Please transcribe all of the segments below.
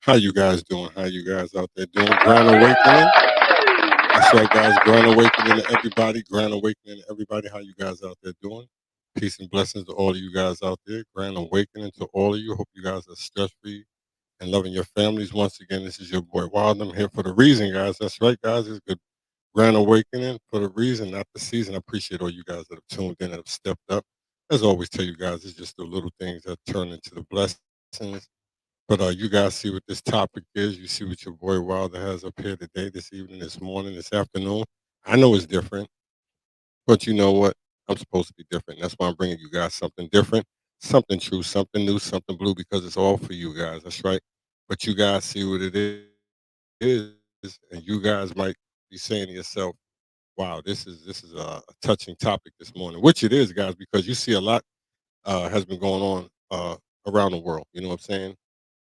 How you guys doing? How you guys out there doing? Grand awakening. That's right, guys. Grand awakening to everybody. Grand awakening to everybody. How you guys out there doing? Peace and blessings to all of you guys out there. Grand awakening to all of you. Hope you guys are stress free and loving your families. Once again, this is your boy Wild. I'm here for the reason, guys. That's right, guys. It's good. Grand awakening for the reason, not the season. I appreciate all you guys that have tuned in and have stepped up. As I always tell you guys, it's just the little things that turn into the blessings. But you guys see what this topic is. You see what your boy Wilder has up here today, this evening, this morning, this afternoon. I know it's different, but you know what? I'm supposed to be different. That's why I'm bringing you guys something different, something true, something new, something blue, because it's all for you guys. That's right. But you guys see what it is, and you guys might be saying to yourself, "Wow, this is a touching topic this morning," which it is, guys, because you see a lot has been going on around the world. You know what I'm saying?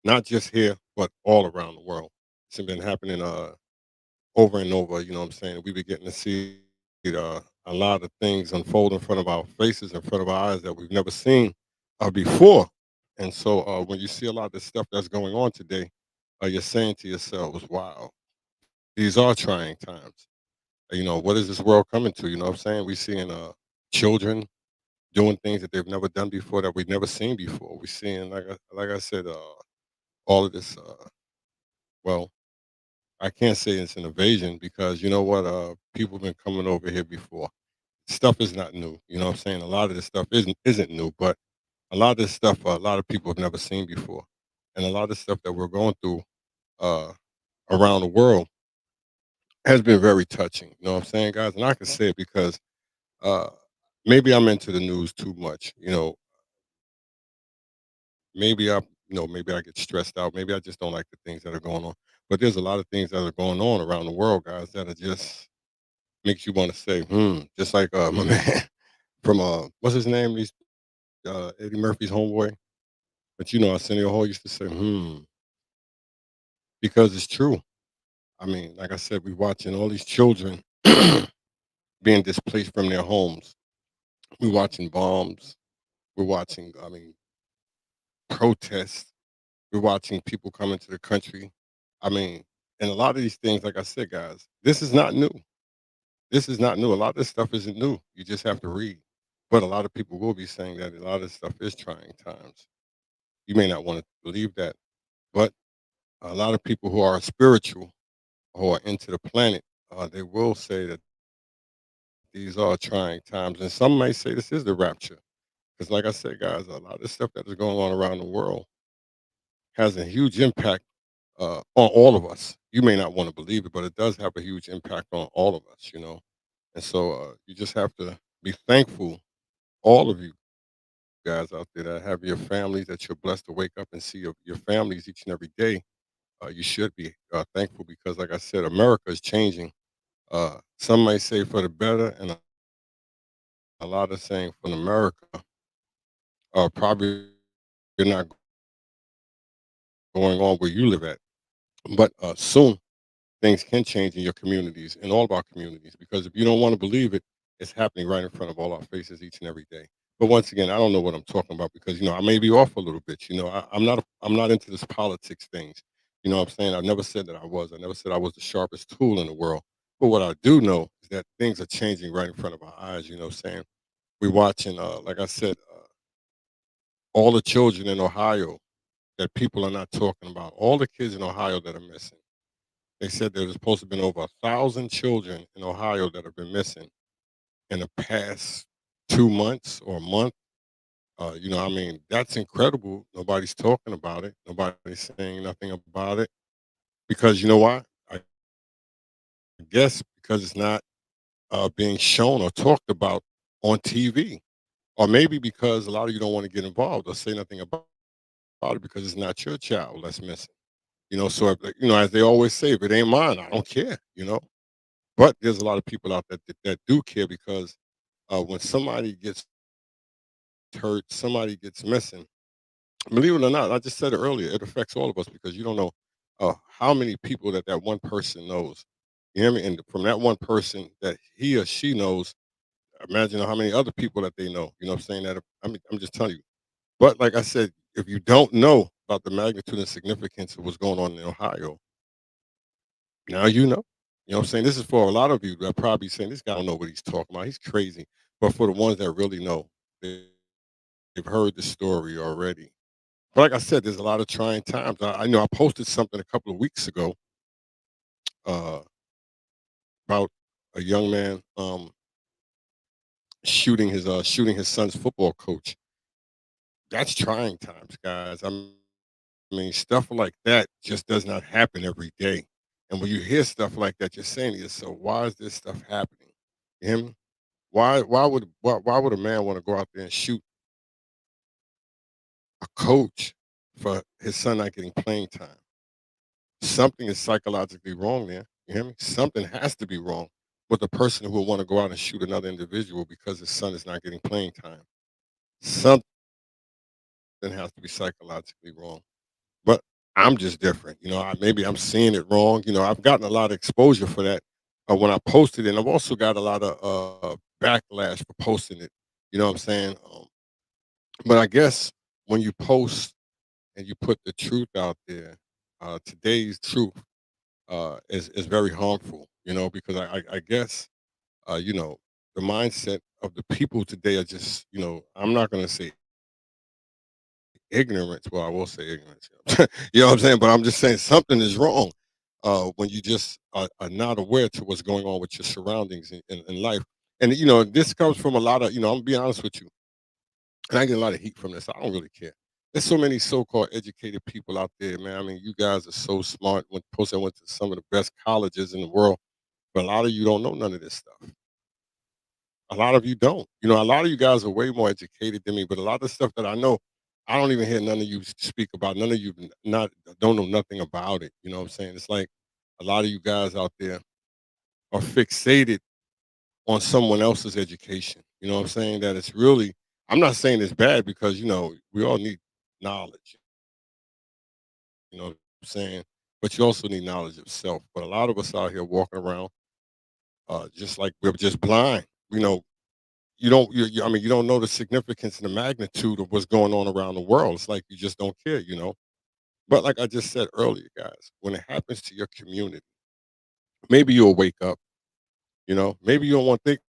Not just here, but all around the world. It's been happening over and over. You know what I'm saying? We be getting to see a lot of things unfold in front of our faces, in front of our eyes that we've never seen before. And so when you see a lot of the stuff that's going on today, you're saying to yourselves, wow, these are trying times. You know, what is this world coming to? You know what I'm saying? We seeing children doing things that they've never done before, that we've never seen before. We're seeing, like I said, all of this. Well, I can't say it's an invasion because you know what? People have been coming over here before. Stuff is not new. You know what I'm saying? A lot of this stuff isn't new, but a lot of this stuff a lot of people have never seen before, and a lot of stuff that we're going through uh, around the world has been very touching. You know what I'm saying, guys? And I can say it because uh, maybe I'm into the news too much. Maybe maybe I get stressed out. Maybe I just don't like the things that are going on. But there's a lot of things that are going on around the world, guys, that are just makes you want to say, just like my man from what's his name? He's Eddie Murphy's homeboy. But Arsenio Hall used to say, because it's true. I mean, like I said, we're watching all these children being displaced from their homes. We're watching bombs. We're watching, protests. We're watching people come into the country. I mean, and a lot of these things, like I said, guys, this is not new. This is not new. A lot of this stuff isn't new. You just have to read. But a lot of people will be saying that a lot of this stuff is trying times. You may not want to believe that, but a lot of people who are spiritual, who are into the planet, they will say that these are trying times. And some may say this is the rapture. Because, like I said, guys, a lot of stuff that is going on around the world has a huge impact on all of us. You may not want to believe it, but it does have a huge impact on all of us. And so you just have to be thankful, all of you guys out there that have your families, that you're blessed to wake up and see your families each and every day. You should be thankful because, like I said, America is changing. Some may say for the better, and a lot are saying from America, probably you're not going on where you live at. But soon things can change in your communities, in all of our communities, because if you don't want to believe it, it's happening right in front of all our faces each and every day. But once again, I don't know what I'm talking about because I may be off a little bit. I'm not into this politics things. You know what I'm saying? I've never said that I was. I never said I was the sharpest tool in the world. But what I do know is that things are changing right in front of our eyes. You know what I'm saying? We're watching, like I said, all the children in Ohio that people are not talking about, all the kids in Ohio that are missing. They said there's supposed to have been over 1,000 children in Ohio that have been missing in the past 2 months or a month. That's incredible. Nobody's talking about it. Nobody's saying nothing about it because you know why? I guess because it's not being shown or talked about on TV, or maybe because a lot of you don't want to get involved or say nothing about it because it's not your child that's missing. So as they always say, if it ain't mine, I don't care. But there's a lot of people out there that do care because when somebody gets hurt, somebody gets missing. Believe it or not, I just said it earlier. It affects all of us because you don't know how many people that one person knows. You hear me? And from that one person that he or she knows, imagine how many other people that they know. You know what I'm saying? I'm just telling you. But like I said, if you don't know, about the magnitude and significance of what's going on in Ohio. Now you know. You know what I'm saying? This is for a lot of you that probably saying, "This guy don't know what he's talking about. He's crazy." But for the ones that really know, they've heard the story already. But like I said, there's a lot of trying times. I know I posted something a couple of weeks ago uh, about a young man shooting his son's football coach. That's trying times, guys. I mean, stuff like that just does not happen every day. And when you hear stuff like that, you're saying to yourself, "Why is this stuff happening?" You hear me? Why would a man want to go out there and shoot a coach for his son not getting playing time? Something is psychologically wrong there. You hear me? Something has to be wrong with the person who will want to go out and shoot another individual because his son is not getting playing time. Something has to be psychologically wrong. But I'm just different. Maybe I'm seeing it wrong. I've gotten a lot of exposure for that when I posted it. And I've also got a lot of backlash for posting it. You know what I'm saying? But I guess when you post and you put the truth out there, today's truth is very harmful. Because I guess the mindset of the people today are just I'm not going to say ignorance. Well, I will say ignorance. You know what I'm saying? But I'm just saying something is wrong when you just are not aware to what's going on with your surroundings in life. And this comes from a lot of I'm gonna be honest with you, and I get a lot of heat from this. I don't really care. There's so many so-called educated people out there, man. I mean, you guys are so smart. Plus, I went to some of the best colleges in the world, but a lot of you don't know none of this stuff. A lot of you don't. A lot of you guys are way more educated than me, but a lot of stuff that I know, I don't even hear none of you speak about. None of you not don't know nothing about it. You know what I'm saying? It's like a lot of you guys out there are fixated on someone else's education. You know what I'm saying? That it's really I'm not saying it's bad because we all need knowledge, you know what I'm saying? But you also need knowledge of self. But a lot of us out here walking around just like we're just blind. You know, I mean, you don't know the significance and the magnitude of what's going on around the world. It's like you just don't care. But like I just said earlier, guys, when it happens to your community, maybe you'll wake up. Maybe you don't want to think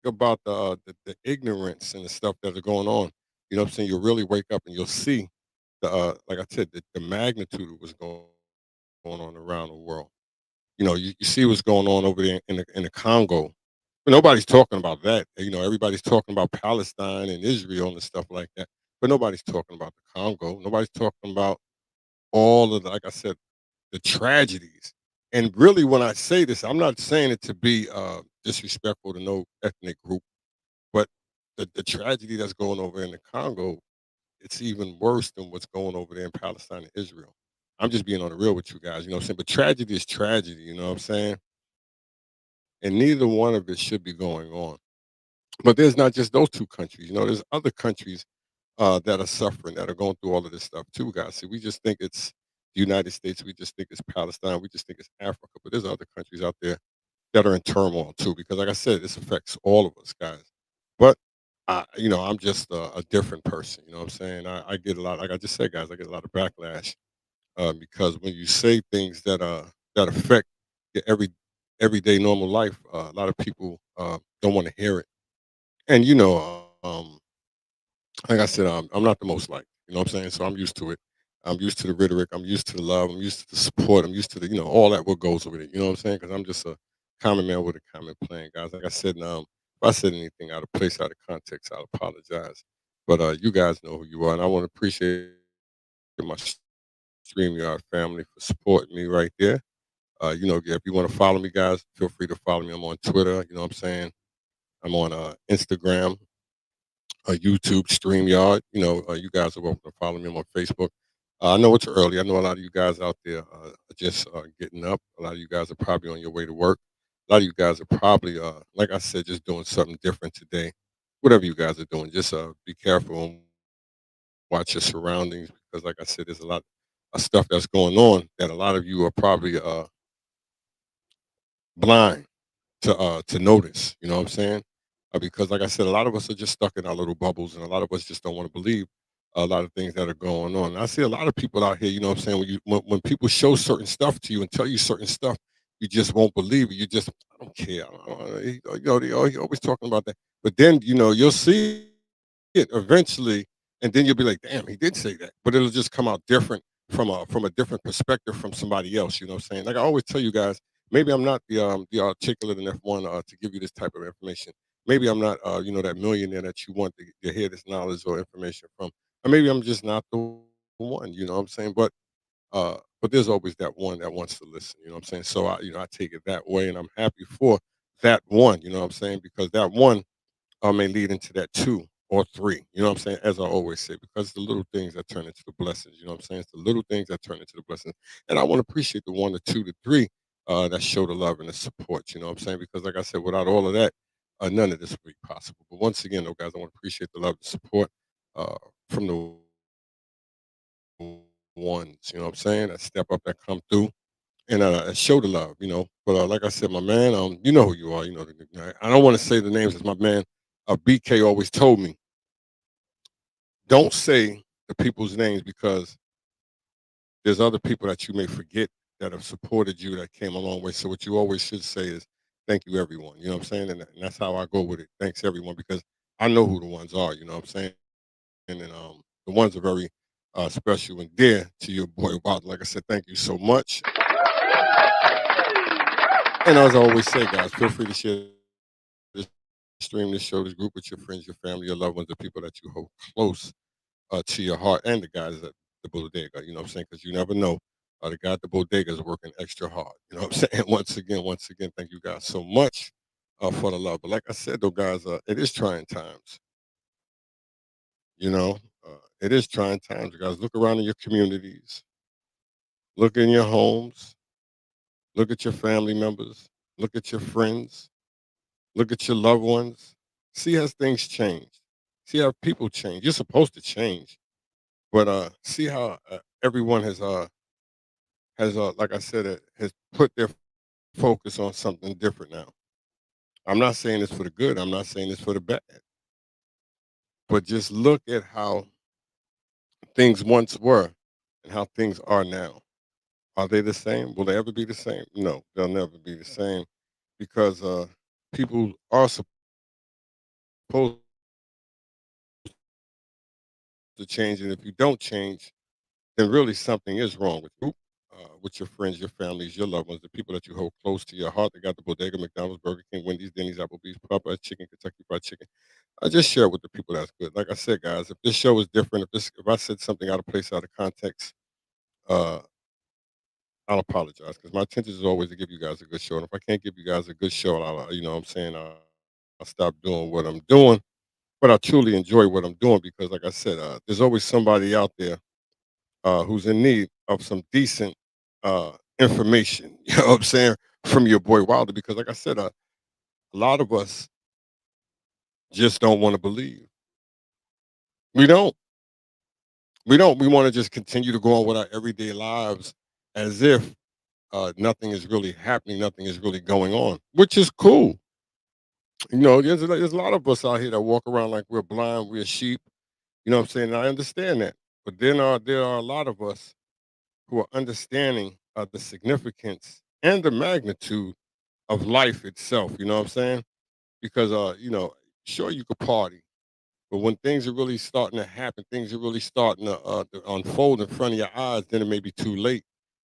about the ignorance and the stuff that are going on. You know what I'm saying? You'll really wake up and you'll see like I said, the magnitude of what's going on around the world. You see what's going on over there in the Congo. But nobody's talking about that. Everybody's talking about Palestine and Israel and stuff like that. But nobody's talking about the Congo. Nobody's talking about all of like I said, the tragedies. And really, when I say this, I'm not saying it to be disrespectful to no ethnic group, but the tragedy that's going over in the Congo, it's even worse than what's going over there in Palestine and Israel. I'm just being on the real with you guys, you know what I'm saying? But tragedy is tragedy, you know what I'm saying? And neither one of it should be going on. But there's not just those two countries, there's other countries that are suffering, that are going through all of this stuff too, guys. See, we just think it's the United States, we just think it's Palestine, we just think it's Africa, but there's other countries out there that are in turmoil too, because like I said, this affects all of us, guys. But I'm just a different person. You know what I'm saying? I get a lot, like I just said, guys, I get a lot of backlash because when you say things that affect your everyday normal life, a lot of people don't want to hear it. And like I said, I'm not the most liked. You know what I'm saying? So I'm used to it. I'm used to the rhetoric. I'm used to the love. I'm used to the support. I'm used to the all that what goes with it. You know what I'm saying? Because I'm just a common man with a common plan, guys. Like I said, if I said anything out of place, out of context, I apologize. But you guys know who you are, and I want to appreciate my StreamYard family for supporting me right there. If you want to follow me, guys, feel free to follow me. I'm on Twitter. You know what I'm saying? I'm on Instagram, YouTube, StreamYard. You guys are welcome to follow me. I'm on Facebook. I know it's early. I know a lot of you guys out there are just getting up. A lot of you guys are probably on your way to work. A lot of you guys are probably, like I said, just doing something different today. Whatever you guys are doing, just be careful and watch your surroundings because, like I said, there's a lot of stuff that's going on that a lot of you are probably blind to notice. You know what I'm saying? Because, like I said, a lot of us are just stuck in our little bubbles, and a lot of us just don't want to believe a lot of things that are going on. I see a lot of people out here, you know what I'm saying, when people show certain stuff to you and tell you certain stuff, you just won't believe it. You just, I don't care. You know, he always talking about that. But then, you know, you'll see it eventually, and then you'll be like, damn, he did say that. But it'll just come out different from a different perspective from somebody else. You know what I'm saying? Like I always tell you guys, maybe I'm not the articulate enough one to give you this type of information. Maybe I'm not you know, that millionaire that you want to hear this knowledge or information from. Or maybe I'm just not the one, you know what I'm saying? But there's always that one that wants to listen, you know what I'm saying? So I, you know, I take it that way and I'm happy for that one, you know what I'm saying? Because that one may lead into that two or three, you know what I'm saying? As I always say, because it's the little things that turn into the blessings, you know what I'm saying? It's the little things that turn into the blessings. And I want to appreciate the one, the two, the three that show the love and the support, you know what I'm saying? Because like I said, without all of that, none of this would be possible. But once again, though, guys, I want to appreciate the love and support uh, from the ones, you know what I'm saying, that step up, that come through and show the love, you know. But like I said, my man, you know who you are, you know. I don't want to say the names, as my man BK always told me, don't say the people's names because there's other people that you may forget that have supported you that came a long way. So what you always should say is, thank you, everyone. You know what I'm saying? And that's how I go with it. Thanks, everyone, because I know who the ones are. You know what I'm saying? And the ones are very special and dear to your boy Wild. Like I said, thank you so much. And as I always say, guys, feel free to share this stream, this show, this group with your friends, your family, your loved ones, the people that you hold close to your heart, and the guys at the bodega. You know what I'm saying? Because you never know. The guy at the bodega is working extra hard. You know what I'm saying? Once again, thank you guys so much for the love. But like I said, though, guys, it is trying times. You know, it is trying times. You guys, look around in your communities, look in your homes, look at your family members, look at your friends, look at your loved ones. See how things change. See how people change. You're supposed to change, but see how everyone has like I said, has put their focus on something different now. I'm not saying this for the good. I'm not saying this for the bad. But just look at how things once were and how things are now. Are they the same? Will they ever be the same? No, they'll never be the same because people are supposed to change, and if you don't change, then really something is wrong with you. With your friends, your families, your loved ones, the people that you hold close to your heart. They got the bodega, McDonald's, Burger King, Wendy's, Denny's, Applebee's, Popeyes Chicken, Kentucky Fried Chicken. I just share it with the people that's good. Like I said, guys, if this show is different, if I said something out of place, out of context, uh, I'll apologize because my intention is always to give you guys a good show. And if I can't give you guys a good show, you know what I'm saying, I'll stop doing what I'm doing. But I truly enjoy what I'm doing because, like I said, there's always somebody out there who's in need of some decent information. You know what I'm saying, from your boy Wilder. Because, like I said, a lot of us just don't want to believe. We don't. We don't. We want to just continue to go on with our everyday lives as if nothing is really happening, nothing is really going on, which is cool. You know, there's a lot of us out here that walk around like we're blind, we're sheep. You know what I'm saying? And I understand that. But then there are a lot of us who are understanding the significance and the magnitude of life itself. You know what I'm saying? Because you know, sure you could party, but when things are really starting to happen, things are really starting to unfold in front of your eyes, then it may be too late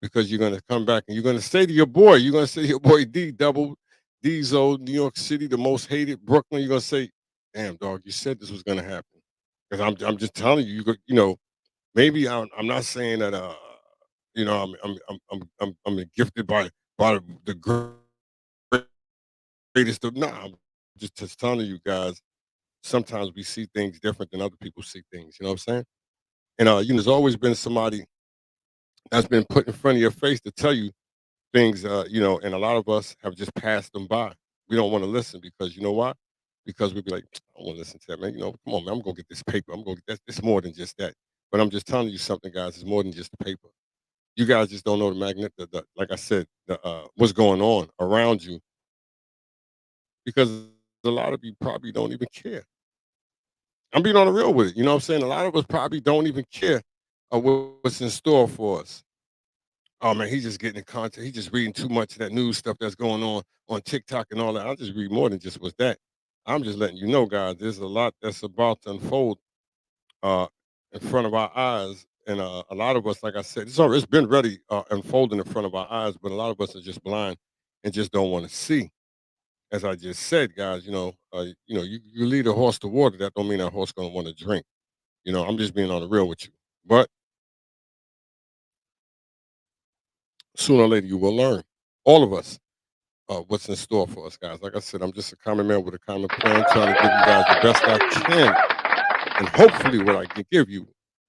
because you're going to come back and you're going to say to your boy, you're going to say to your boy D Double, Diesel, New York City, the most hated, Brooklyn. You're going to say, "Damn, dog, you said this was going to happen." Because I'm just telling you, you know, maybe I'm not saying that you know, I'm gifted by the greatest of. Nah, I'm just telling you guys sometimes we see things different than other people see things. You know what I'm saying? And you know, there's always been somebody that's been put in front of your face to tell you things. You know, and a lot of us have just passed them by. We don't want to listen because you know why? Because we'd be like, I don't want to listen to that, man. You know, come on, man. I'm gonna get this paper. I'm gonna get that. It's more than just that. But I'm just telling you something, guys. It's more than just the paper. You guys just don't know the magnet. Like I said, what's going on around you because a lot of you probably don't even care. I'm being on the real with it. You know what I'm saying? A lot of us probably don't even care what's in store for us. Oh man, he's just getting in content. He's just reading too much of that news stuff that's going on TikTok and all that. I'll just read more than just what's that. I'm just letting you know, guys, there's a lot that's about to unfold uh, in front of our eyes. And a lot of us, like I said, it's been ready unfolding in front of our eyes, but a lot of us are just blind and just don't want to see. As I just said, guys, you lead a horse to water. That don't mean that horse gonna want to drink. I'm just being on the real with you. But sooner or later, you will learn. All of us, what's in store for us, guys. Like I said, I'm just a common man with a common plan, trying to give you guys the best I can, and hopefully, what I can give you,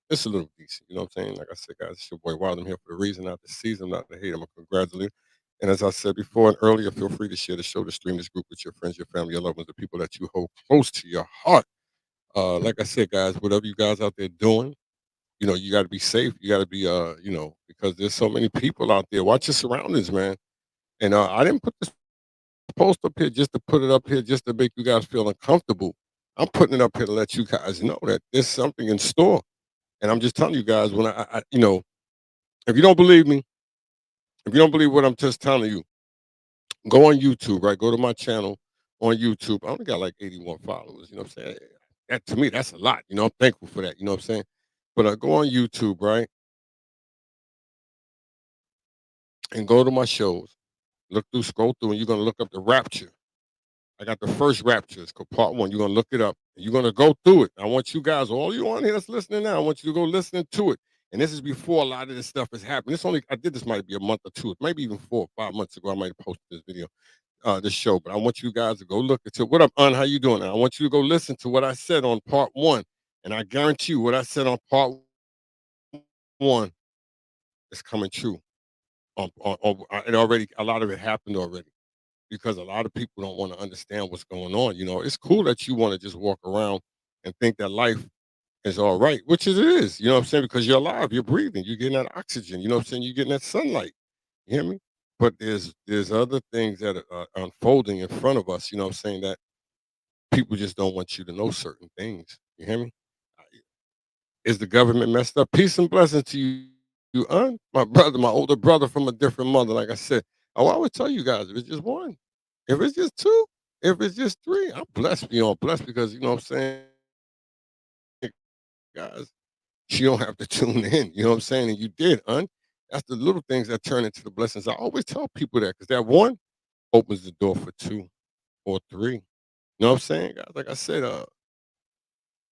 it's a little decent. You know what I'm saying? Like I said, guys, it's your boy Wild. I'm here for the reason, not the season, not the hate. I'm a congratulate. And as I said before and earlier, feel free to share the show, to stream this group with your friends, your family, your loved ones, the people that you hold close to your heart. Like I said, guys, whatever you guys out there doing, you got to be safe. You got to be, because there's so many people out there. Watch your surroundings, man. And I didn't put this post up here just to put it up here just to make you guys feel uncomfortable. I'm putting it up here to let you guys know that there's something in store. And I'm just telling you guys, when if you don't believe me, if you don't believe what I'm just telling you, go on YouTube, right? Go to my channel on YouTube. I only got like 81 followers. You know what I'm saying? That to me, that's a lot. I'm thankful for that. You know what I'm saying? But go on YouTube, right? And go to my shows. Scroll through, and you're gonna look up the Rapture. I got the first Rapture. It's called Part One. You're gonna look it up. You're gonna go through it. I want you guys, all you on here that's listening now, I want you to go listening to it. And this is before a lot of this stuff has happened. I did this might be a month or two, maybe even 4 or 5 months ago. I might have posted this video, this show. But I want you guys to go look at it. What up, Un? How you doing? And I want you to go listen to what I said on Part One. And I guarantee you, what I said on Part One is coming true. It already, a lot of it happened already, because a lot of people don't want to understand what's going on. It's cool that you want to just walk around and think that life is all right, which it is. You know what I'm saying? Because you're alive, you're breathing, you're getting that oxygen. You know what I'm saying? You're getting that sunlight. You hear me? But there's other things that are unfolding in front of us. You know what I'm saying? That people just don't want you to know certain things. You hear me? Is the government messed up? Peace and blessings to my brother, my older brother from a different mother. Like I said, I always tell you guys, if it's just one, if it's just two, if it's just three, I'm blessed beyond blessed, because you know what I'm saying, guys. You don't have to tune in. You know what I'm saying? And you did, That's the little things that turn into the blessings. I always tell people that, because that one opens the door for two or three. You know what I'm saying, guys? Like I said,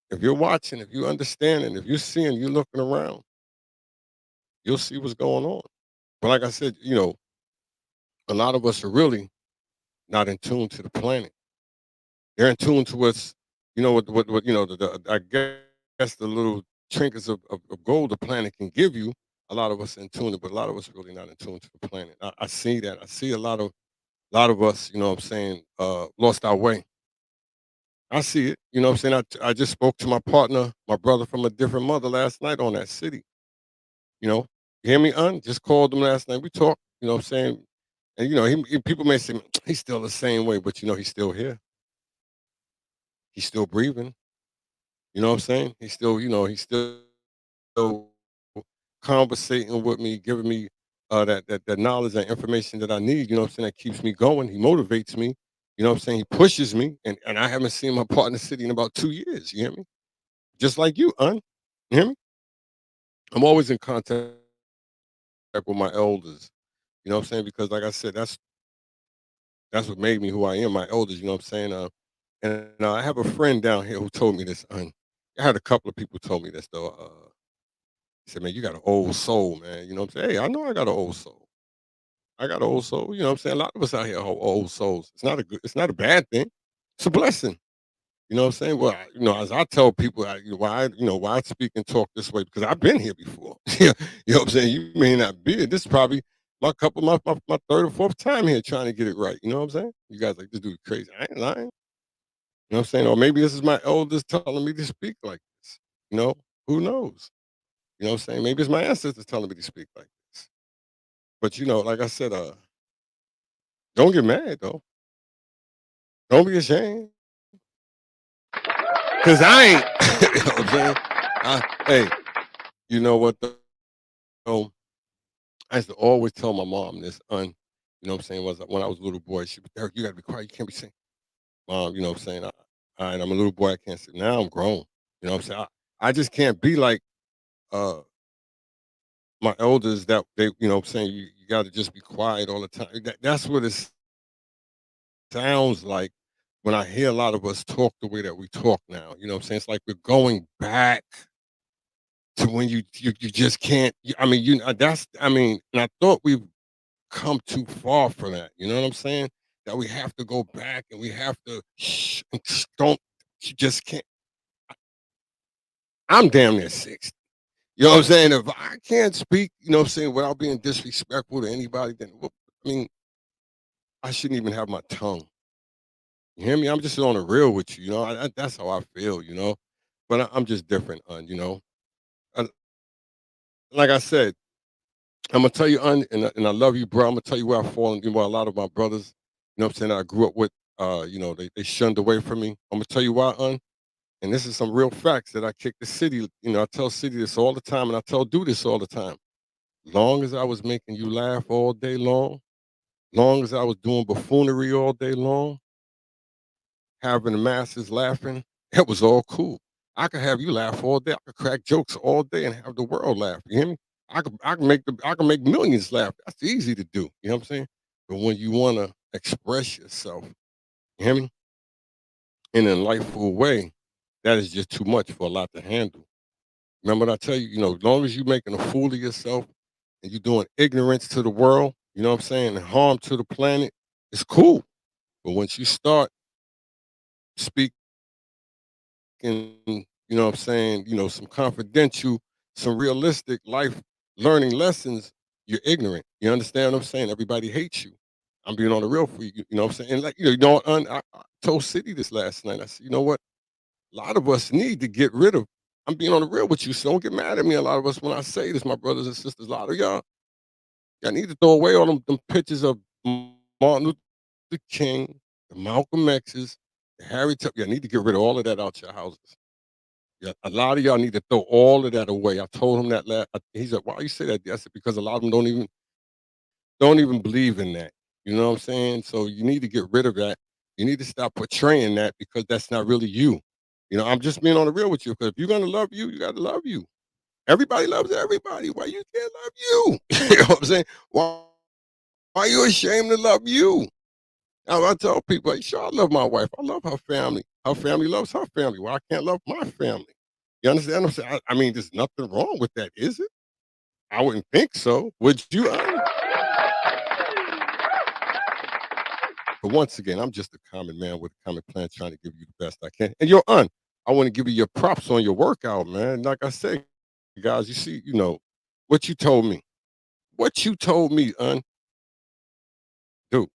if you're watching, if you understand, and if you're seeing, you're looking around, you'll see what's going on. But like I said, a lot of us are really not in tune to the planet. They're in tune to what's, what I guess the little trinkets of gold the planet can give you. A lot of us in tune, but a lot of us really not in tune to the planet. I see that. I see a lot of us, you know what I'm saying, lost our way. I see it. You know what I'm saying? I just spoke to my partner, my brother from a different mother last night on that city. You know, you hear me, Just called him last night. We talked, you know what I'm saying? And, people may say, he's still the same way, but, he's still here. He's still breathing. You know what I'm saying? He's still conversating with me, giving me that knowledge and information that I need. You know what I'm saying? That keeps me going. He motivates me. You know what I'm saying? He pushes me. And I haven't seen my partner city in about 2 years. You hear me? Just like you, You hear me? I'm always in contact with my elders. You know what I'm saying? Because like I said, that's what made me who I am, my elders, you know what I'm saying? And I have a friend down here who told me this. I had a couple of people told me this though. He said, "Man, you got an old soul, man." You know what I'm saying? Hey, I know I got an old soul. I got an old soul. You know what I'm saying? A lot of us out here have old souls. It's not a bad thing. It's a blessing. You know what I'm saying? Well, as I tell people, why I speak and talk this way, because I've been here before. You know what I'm saying? You may not be it. This is probably my third or fourth time here trying to get it right. You know what I'm saying? You guys like, this dude crazy. I ain't lying. You know what I'm saying? Or maybe this is my elders telling me to speak like this. You know, who knows? You know what I'm saying? Maybe it's my ancestors telling me to speak like this. But like I said, don't get mad though. Don't be ashamed. Cause I ain't. You know what I'm saying? Hey, you know what though? I used to always tell my mom this, you know what I'm saying, was when I was a little boy, she would, Derek, you gotta be quiet, you can't be saying, Mom, you know what I'm saying? All right, I'm a little boy, I can't say. Now I'm grown. You know what I'm saying? I just can't be like uh my elders that they, you know what I'm saying, you gotta just be quiet all the time. That's what it sounds like when I hear a lot of us talk the way that we talk now. You know what I'm saying? It's like we're going back to when you just can't. I mean, that's. I mean, and I thought we've come too far for that. You know what I'm saying? That we have to go back and we have to and don't. You just can't. I'm damn near 60. You know what I'm saying? If I can't speak, you know what I'm saying, without being disrespectful to anybody, then I mean, I shouldn't even have my tongue. You hear me? I'm just on the real with you. You know, that's how I feel. You know, but I'm just different. You know, uh, like I said, I'm gonna tell you, and I love you, bro. I'm gonna tell you where I fall. And you know, a lot of my brothers, you know, what I'm saying, that I grew up with, you know, they shunned away from me. I'm gonna tell you why, and this is some real facts that I kick the city. You know, I tell city this all the time, and I tell do this all the time. Long as I was making you laugh all day long as I was doing buffoonery all day long, having the masses laughing, it was all cool. I could have you laugh all day. I could crack jokes all day and have the world laugh. You hear me? I can make millions laugh. That's easy to do. You know what I'm saying? But when you want to express yourself, you hear me, in a delightful way, that is just too much for a lot to handle. Remember what I tell you? You know, as long as you're making a fool of yourself and you're doing ignorance to the world, you know what I'm saying, and harm to the planet, it's cool. But once you start speaking, you know what I'm saying, you know, some confidential, some realistic life learning lessons, you're ignorant. You understand what I'm saying? Everybody hates you. I'm being on the real for you. You know what I'm saying? And like, you know, I told City this last night. I said, you know what? A lot of us need to get rid of. I'm being on the real with you, so don't get mad at me. A lot of us, when I say this, my brothers and sisters, a lot of y'all need to throw away all them pictures of Martin Luther King, the Malcolm X's, the Harry Tubman. Y'all need to get rid of all of that out your houses. Yeah, a lot of y'all need to throw all of that away. I told him that last. He said, "Why you say that?" I said, "Because a lot of them don't even believe in that. You know what I'm saying? So you need to get rid of that. You need to stop portraying that because that's not really you. You know, I'm just being on the real with you. Because if you're gonna love you, you got to love you. Everybody loves everybody. Why you can't love you? You know what I'm saying? Why are you ashamed to love you? Now, I tell people, like, sure, I love my wife. I love her family. Her family loves her family. Why I can't love my family? You understand what I'm saying? I mean, there's nothing wrong with that, is it? I wouldn't think so. Would you? But once again, I'm just a common man with a common plan trying to give you the best I can. And your aunt, I want to give you your props on your workout, man. Like I said, guys, you see, you know, what you told me. What you told me, dude,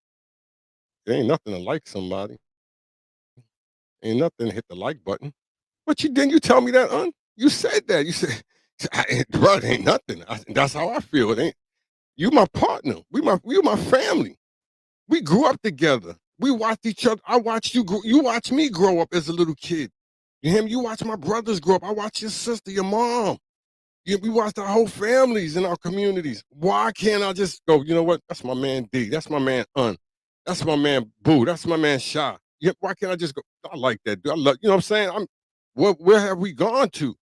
it ain't nothing to like somebody. Ain't nothing to hit the like button. But you didn't you tell me that, You said that. You said, bro, it ain't nothing. That's how I feel. It ain't you my partner. We my family. We grew up together. We watched each other. I watched you grow, you watched me grow up as a little kid. You hear me? You watch my brothers grow up. I watch your sister, your mom. We watched our whole families in our communities. Why can't I just go, you know what? That's my man D. That's my man That's my man Boo. That's my man Sha. Yeah, why can't I just go? I like that dude. I love, you know what I'm saying? Where have we gone to?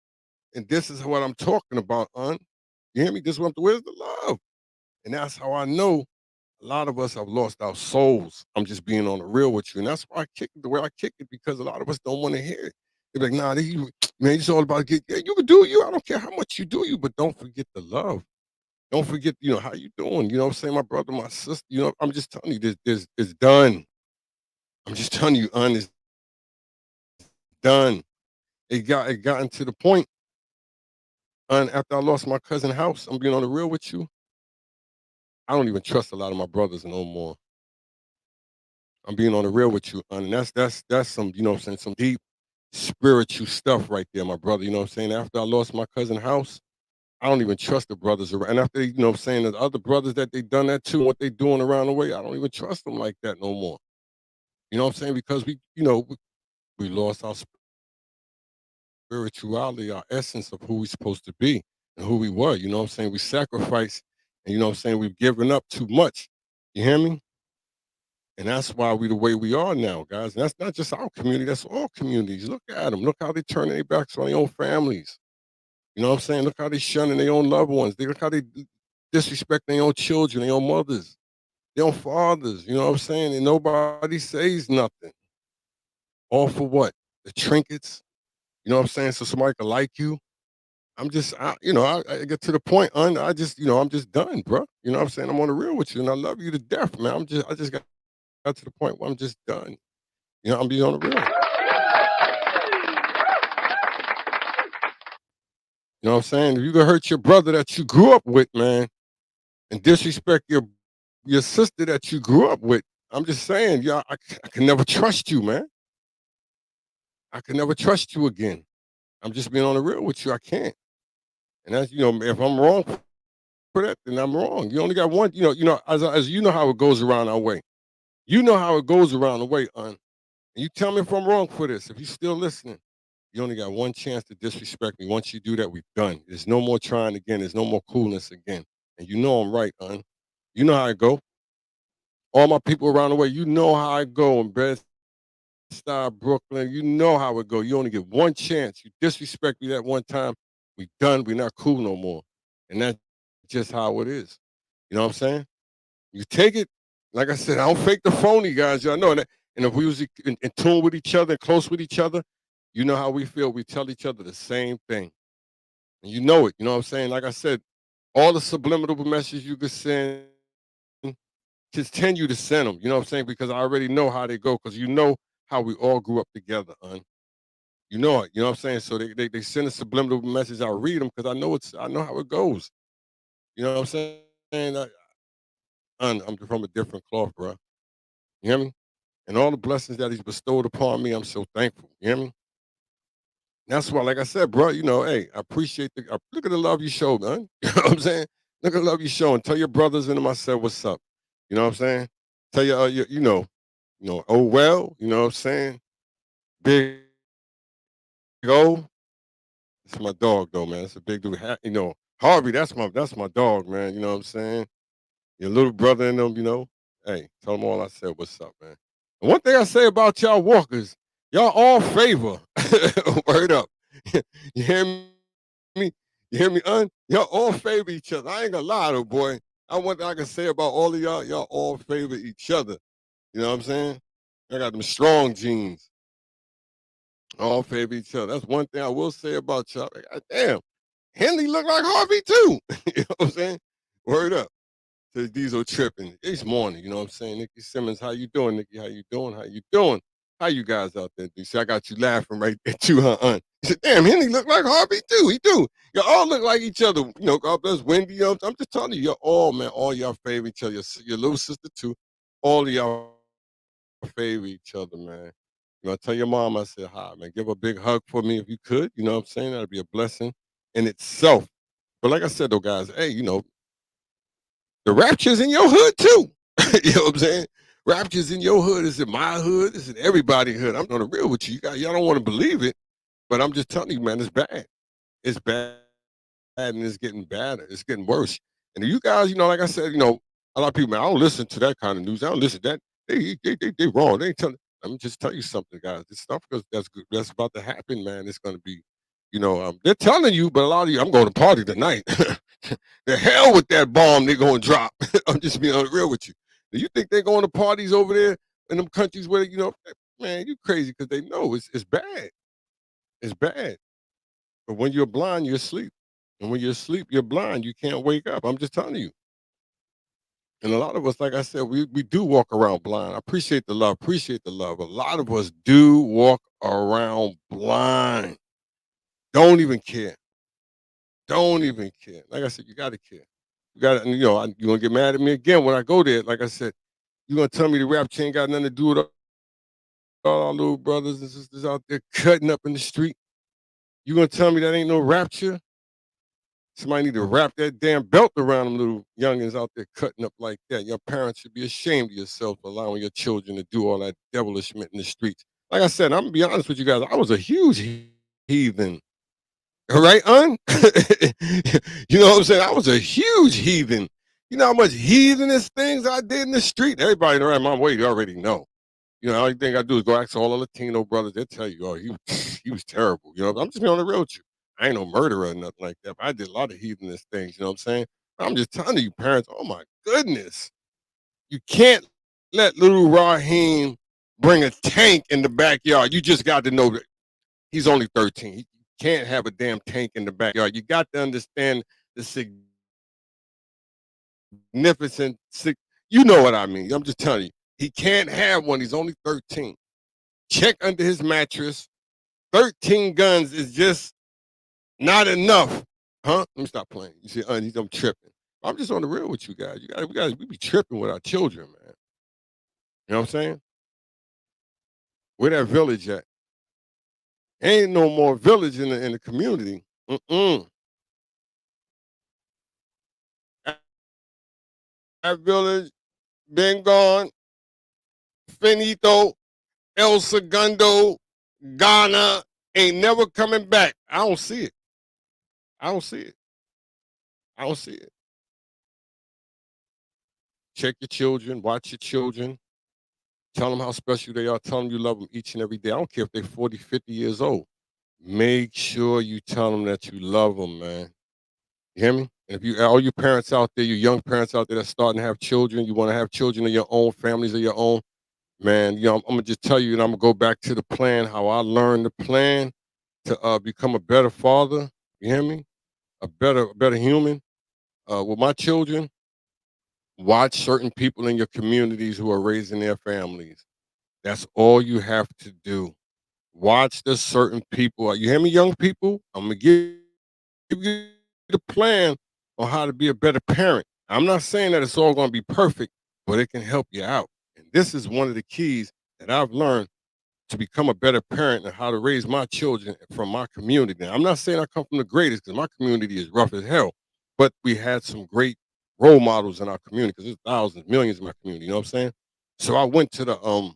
And this is what I'm talking about, You hear me? This is what where's the love? And that's how I know a lot of us have lost our souls. I'm just being on the real with you. And that's why I kick it the way I kick it, because a lot of us don't want to hear it. They're like, nah, man, it's all about yeah, you can do you. I don't care how much you do you, but don't forget the love. Don't forget, you know, how you doing. You know what I'm saying? My brother, my sister, you know, I'm just telling you, this it's done. I'm just telling you, it's done. It gotten to the point, after I lost my cousin house, I'm being on the real with you. I don't even trust a lot of my brothers no more. I'm being on the real with you, and that's some, you know what I'm saying, some deep spiritual stuff right there, my brother. You know what I'm saying? After I lost my cousin house, I don't even trust the brothers around. And after, you know what I'm saying, the other brothers that they done that to, what they doing around the way, I don't even trust them like that no more. You know what I'm saying? Because we, you know, we lost our spirituality, our essence of who we're supposed to be and who we were. You know what I'm saying? We sacrifice, and you know what I'm saying? We've given up too much. You hear me? And that's why we the way we are now, guys. And that's not just our community, that's all communities. Look at them. Look how they turning their backs on their own families. You know what I'm saying? Look how they shunning their own loved ones. They look how they disrespect their own children, their own mothers, their own fathers. You know what I'm saying? And nobody says nothing. All for what? The trinkets. You know what I'm saying? So somebody can like you. I get to the point, I just, I'm just done, bro. You know what I'm saying? I'm on the real with you, and I love you to death, man. I just got to the point where I'm just done. I'm being on the real. You know what I'm saying? If you can hurt your brother that you grew up with, man, and disrespect your sister that you grew up with, I'm just saying, I can never trust you, man. I can never trust you again. I'm just being on the real with you. I can't. And that's, if I'm wrong for that, then I'm wrong. You only got one, as you know how it goes around our way. You know how it goes around the way, and you tell me if I'm wrong for this. If you're still listening, you only got one chance to disrespect me. Once you do that, we're done. There's no more trying again. There's no more coolness again. And you know I'm right, You know how I go. All my people around the way, you know how I go in Bed-Stuy, Brooklyn. You know how it go. You only get one chance. You disrespect me that one time, we done. We're not cool no more. And that's just how it is. You know what I'm saying? You take it, like I said, I don't fake the phony, guys. Y'all know that. And if we was in tune with each other, close with each other, you know how we feel. We tell each other the same thing. And you know it. You know what I'm saying? Like I said, all the subliminal messages you could send, continue to send them. You know what I'm saying? Because I already know how they go. Because you know how we all grew up together, You know it. You know what I'm saying? So they send a subliminal message. I read them because I know how it goes. You know what I'm saying? I'm from a different cloth, bro. You hear me? And all the blessings that he's bestowed upon me, I'm so thankful. You hear me? That's why, like I said, bro, hey, I appreciate look at the love you show, man. You know what I'm saying? Look at the love you show, and tell your brothers and them I said what's up. You know what I'm saying? Tell oh well, you know what I'm saying? Big O, it's my dog though, man. It's a big dude. Harvey, that's my dog, man. You know what I'm saying? Your little brother and them, hey, tell them all I said what's up, man. And one thing I say about y'all walkers, y'all all favor. Word up. You hear me? You hear me, Y'all all favor each other. I ain't gonna lie though, boy. One thing I can say about all of y'all all favor each other. You know what I'm saying? I got them strong genes. All favor each other. That's one thing I will say about y'all. Like, God damn, Henley look like Harvey too. You know what I'm saying? Word up to Diesel tripping each morning. You know what I'm saying? Nikki Simmons, how you doing, Nikki? How you doing? How you doing? How you guys out there? See, I got you laughing right there too, huh? He said, damn, Henry look like Harvey too. He do. Y'all all look like each other. God bless Wendy. I'm just telling you, y'all all, man, all y'all favor each other. Your little sister too. All of y'all favor each other, man. Tell your mom I said hi, man. Give her a big hug for me if you could. You know what I'm saying? That'd be a blessing in itself. But like I said, though, guys, hey, the Rapture's in your hood too. You know what I'm saying? Rapture's in your hood. It's in my hood. It's in everybody's hood. I'm on the real with you. Y'all don't want to believe it, but I'm just telling you, man, it's bad. It's bad, and it's getting badder. It's getting worse. And you guys, like I said, a lot of people, man, I don't listen to that kind of news. I don't listen to that. They wrong. They ain't telling. Let me just tell you something, guys. This stuff that's good, that's about to happen, man. It's going to be, they're telling you, but a lot of you, I'm going to party tonight. The hell with that bomb they're going to drop. I'm just being real with you. Do you think they're going to parties over there in them countries where, man, you crazy because they know it's bad. It's bad. But when you're blind, you're asleep. And when you're asleep, you're blind. You can't wake up. I'm just telling you. And a lot of us, like I said, we do walk around blind. I appreciate the love. Appreciate the love. A lot of us do walk around blind. Don't even care. Don't even care. Like I said, you got to care. You got to, you're going to get mad at me again when I go there. Like I said, you're going to tell me the rap chain got nothing to do with all our little brothers and sisters out there cutting up in the street. You going to tell me that ain't no rapture? Somebody need to wrap that damn belt around them little youngins out there cutting up like that. Your parents should be ashamed of yourself for allowing your children to do all that devilishment in the streets. Like I said, I'm gonna be honest with you guys. I was a huge heathen. All right, Un? You know what I'm saying? I was a huge heathen. You know how much heathenous things I did in the street? Everybody around my way, you already know. You know, the only thing I do is go ask all the Latino brothers. They'll tell you, oh, he was terrible. You know, I'm just being on the real with you. I ain't no murderer or nothing like that. But I did a lot of heathenous things. You know what I'm saying? I'm just telling you, parents. Oh my goodness, you can't let little Raheem bring a tank in the backyard. You just got to know that he's only 13. He can't have a damn tank in the backyard. You got to understand the significant. You know what I mean? I'm just telling you. He can't have one. He's only 13. Check under his mattress. 13 guns is just not enough. Huh? Let me stop playing. You see, I'm tripping. I'm just on the real with you guys. We be tripping with our children, man. You know what I'm saying? Where that village at? Ain't no more village in the community. Mm-mm. That village been gone. Finito, El Segundo, Ghana ain't never coming back. I don't see it. I don't see it. I don't see it. Check your children. Watch your children. Tell them how special they are. Tell them you love them each and every day. I don't care if they're 40, 50 years old. Make sure you tell them that you love them, man. You hear me? And if you, all you parents out there, you young parents out there that's starting to have children, you want to have children of your own, families of your own, man, you know, I'm gonna just tell you, and I'm gonna go back to the plan, how I learned the plan to become a better father. You hear me? A better human. With my children, watch certain people in your communities who are raising their families. That's all you have to do. Watch the certain people. You hear me, young people? I'm gonna give you the plan on how to be a better parent. I'm not saying that it's all gonna be perfect, but it can help you out. And this is one of the keys that I've learned to become a better parent and how to raise my children from my community. Now, I'm not saying I come from the greatest because my community is rough as hell, but we had some great role models in our community because there's thousands, millions in my community. You know what I'm saying? So I went to the I'm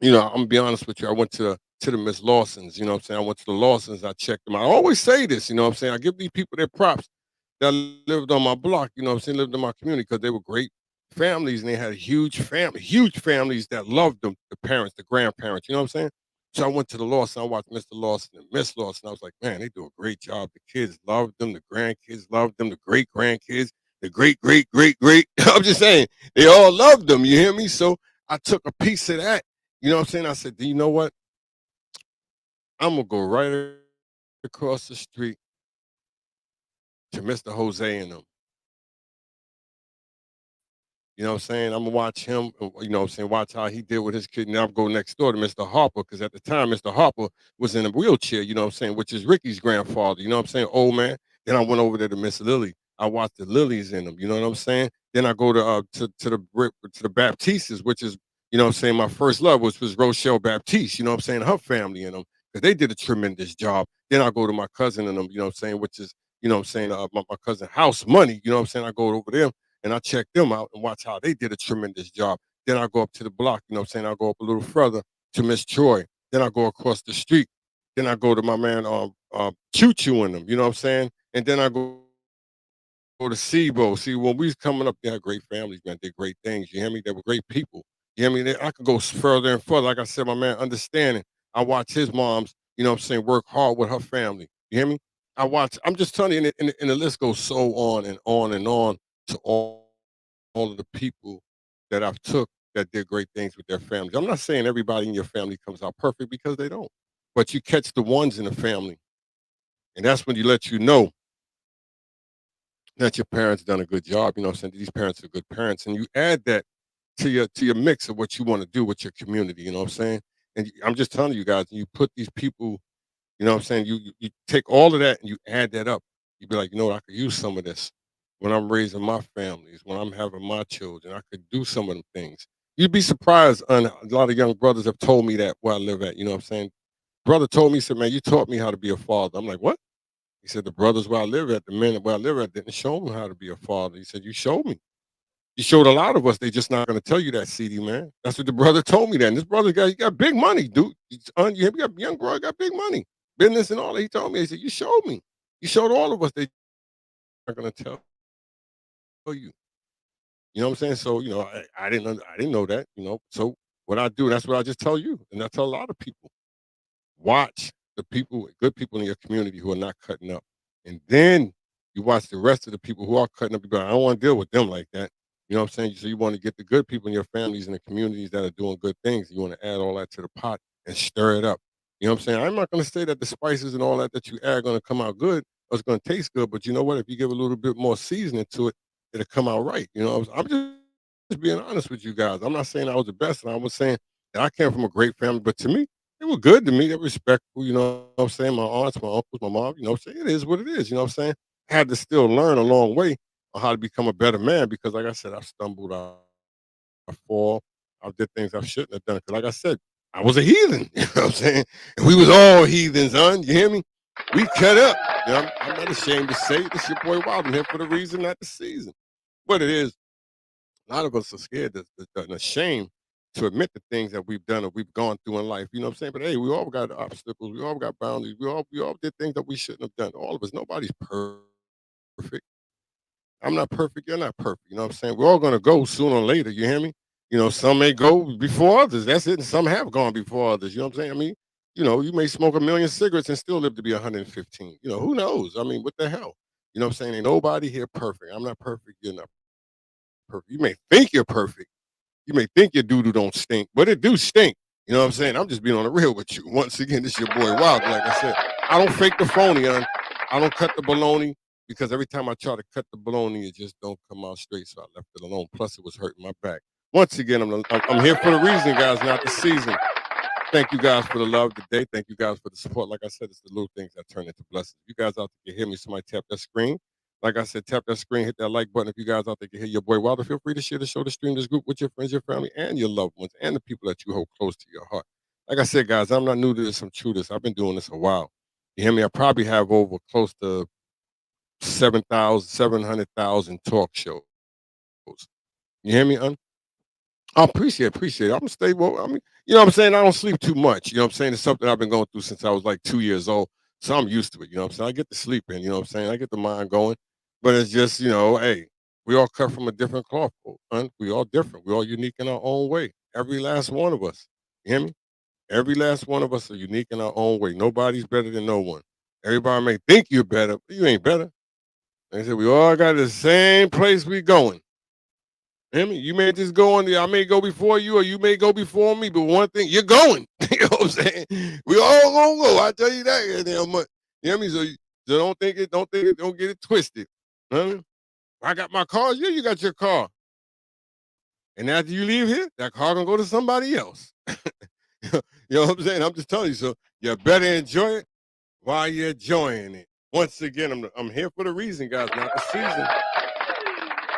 gonna be honest with you. I went to the Miss Lawsons, you know what I'm saying? I went to the Lawsons, I checked them out. I always say this, you know what I'm saying? I give these people their props that lived on my block, you know what I'm saying, lived in my community because they were great families and they had huge families that loved them, the parents, the grandparents, you know what I'm saying? So I went to the Lawson, I watched Mr. Lawson and Miss Lawson. I was like, man, they do a great job. The kids loved them, the grandkids loved them, the great grandkids, the great. I'm just saying, they all loved them. You hear me? So I took a piece of that. You know what I'm saying? I said, do you know what? I'm gonna go right across the street to Mr. Jose and them. You know what I'm saying? I'm gonna watch him, you know what I'm saying, watch how he did with his kid. Now I'm going next door to Mr. Harper, because at the time Mr. Harper was in a wheelchair, you know what I'm saying, which is Ricky's grandfather, you know what I'm saying, old man. Then I went over there to Miss Lily. I watched the lilies in them, you know what I'm saying? Then I go to the Baptistes, which is, you know what I'm saying, my first love, which was Rochelle Baptiste, you know what I'm saying, her family in them, because they did a tremendous job. Then I go to my cousin and them, you know what I'm saying, which is, you know what I'm saying, my cousin House Money, you know what I'm saying, I go over there and I check them out and watch how they did a tremendous job. Then I go up to the block, you know what I'm saying? I go up a little further to Miss Troy. Then I go across the street. Then I go to my man Choo Choo and them, you know what I'm saying? And then I go to Sibo. See, when we was coming up, they had great families, man. Did great things. You hear me? They were great people. You hear me? I could go further and further. Like I said, my man, understanding. I watch his moms, you know what I'm saying, work hard with her family. You hear me? I'm just telling you, and the list goes so on and on and on to all of the people that I've took that did great things with their families. I'm not saying everybody in your family comes out perfect because they don't, but you catch the ones in the family, and that's when you let you know that your parents done a good job. You know what I'm saying? These parents are good parents, and you add that to your mix of what you want to do with your community. You know what I'm saying? And I'm just telling you guys, you put these people, you know what I'm saying? You take all of that and you add that up. You be like, you know what? I could use some of this when I'm raising my families, when I'm having my children. I could do some of them things. You'd be surprised. A lot of young brothers have told me that where I live at. You know what I'm saying? Brother told me, he said, man, you taught me how to be a father. I'm like, what? He said, the brothers where I live at, the men where I live at, didn't show me how to be a father. He said, you showed me. You showed a lot of us. They just not going to tell you that, CD man. That's what the brother told me. That and this brother he got big money, dude. You got young bro, got big money. business and all that. He told me, he said, you showed me. You showed all of us that you're not going to tell you. You know what I'm saying? So, I didn't know that, So what I do, that's what I just tell you. And I tell a lot of people. Watch the people, good people in your community who are not cutting up. And then you watch the rest of the people who are cutting up. You go, I don't want to deal with them like that. You know what I'm saying? So you want to get the good people in your families and the communities that are doing good things. You want to add all that to the pot and stir it up. You know what I'm saying? I'm not going to say that the spices and all that you add are going to come out good or it's going to taste good. But you know what? If you give a little bit more seasoning to it, it'll come out right. I'm just being honest with you guys. I'm not saying I was the best. And I was saying that I came from a great family. But to me, they were good to me. They're respectful, you know what I'm saying? My aunts, my uncles, my mom, it is what it is, you know what I'm saying? I had to still learn a long way on how to become a better man because, like I said, I stumbled, I fall, I did things I shouldn't have done. Because, like I said, I was a heathen, you know what I'm saying? And we was all heathens, son, you hear me? We cut up. I'm not ashamed to say it. This your boy Wild. I'm here for the reason, not the season. But it is a lot of us are scared and ashamed to admit the things that we've done or we've gone through in life. You know what I'm saying? But hey, we all got obstacles. We all got boundaries. We all did things that we shouldn't have done. All of us. Nobody's perfect. I'm not perfect. You're not perfect. You know what I'm saying? We're all gonna go sooner or later. You hear me? Some may go before others. That's it. And some have gone before others. You know what I'm saying? I mean, you may smoke a million cigarettes and still live to be 115. Who knows? I mean, what the hell? You know what I'm saying? Ain't nobody here perfect. I'm not perfect. You're not perfect. You may think you're perfect. You may think your doo-doo don't stink, but it do stink. You know what I'm saying? I'm just being on the real with you. Once again, this your boy Wild. Like I said, I don't fake the phony on. I don't cut the baloney because every time I try to cut the baloney, it just don't come out straight. So I left it alone. Plus, it was hurting my back. Once again, I'm here for the reason, guys, not the season. Thank you guys for the love today. Thank you guys for the support. Like I said, it's the little things that turn into blessings. You guys out there can hear me, somebody tap that screen. Like I said, tap that screen, hit that like button. If you guys out there can hear your boy Wilder, feel free to share the show, to stream this group with your friends, your family, and your loved ones, and the people that you hold close to your heart. Like I said, guys, I'm not new to this. I'm true to this. I've been doing this a while. You hear me? I probably have over close to 700,000 talk shows. You hear me, I appreciate it. I'm gonna stay woke. I mean, you know what I'm saying? I don't sleep too much. You know what I'm saying? It's something I've been going through since I was like 2 years old. So I'm used to it. You know what I'm saying? I get to sleep in, you know what I'm saying? I get the mind going. But it's just, hey, we all cut from a different cloth. We all different. We all unique in our own way. Every last one of us. You hear me? Every last one of us are unique in our own way. Nobody's better than no one. Everybody may think you're better, but you ain't better. Like I said, we all got the same place we going. You may just go on there. I may go before you, or you may go before me. But one thing, you're going. You know what I'm saying? We all gonna go. I tell you that. Goddamn much. You know what I mean? So don't get it twisted. You know what I mean? I got my car. Yeah, you got your car. And after you leave here, that car gonna go to somebody else. You know what I'm saying? I'm just telling you. So you better enjoy it while you're enjoying it. Once again, I'm here for the reason, guys, not the season.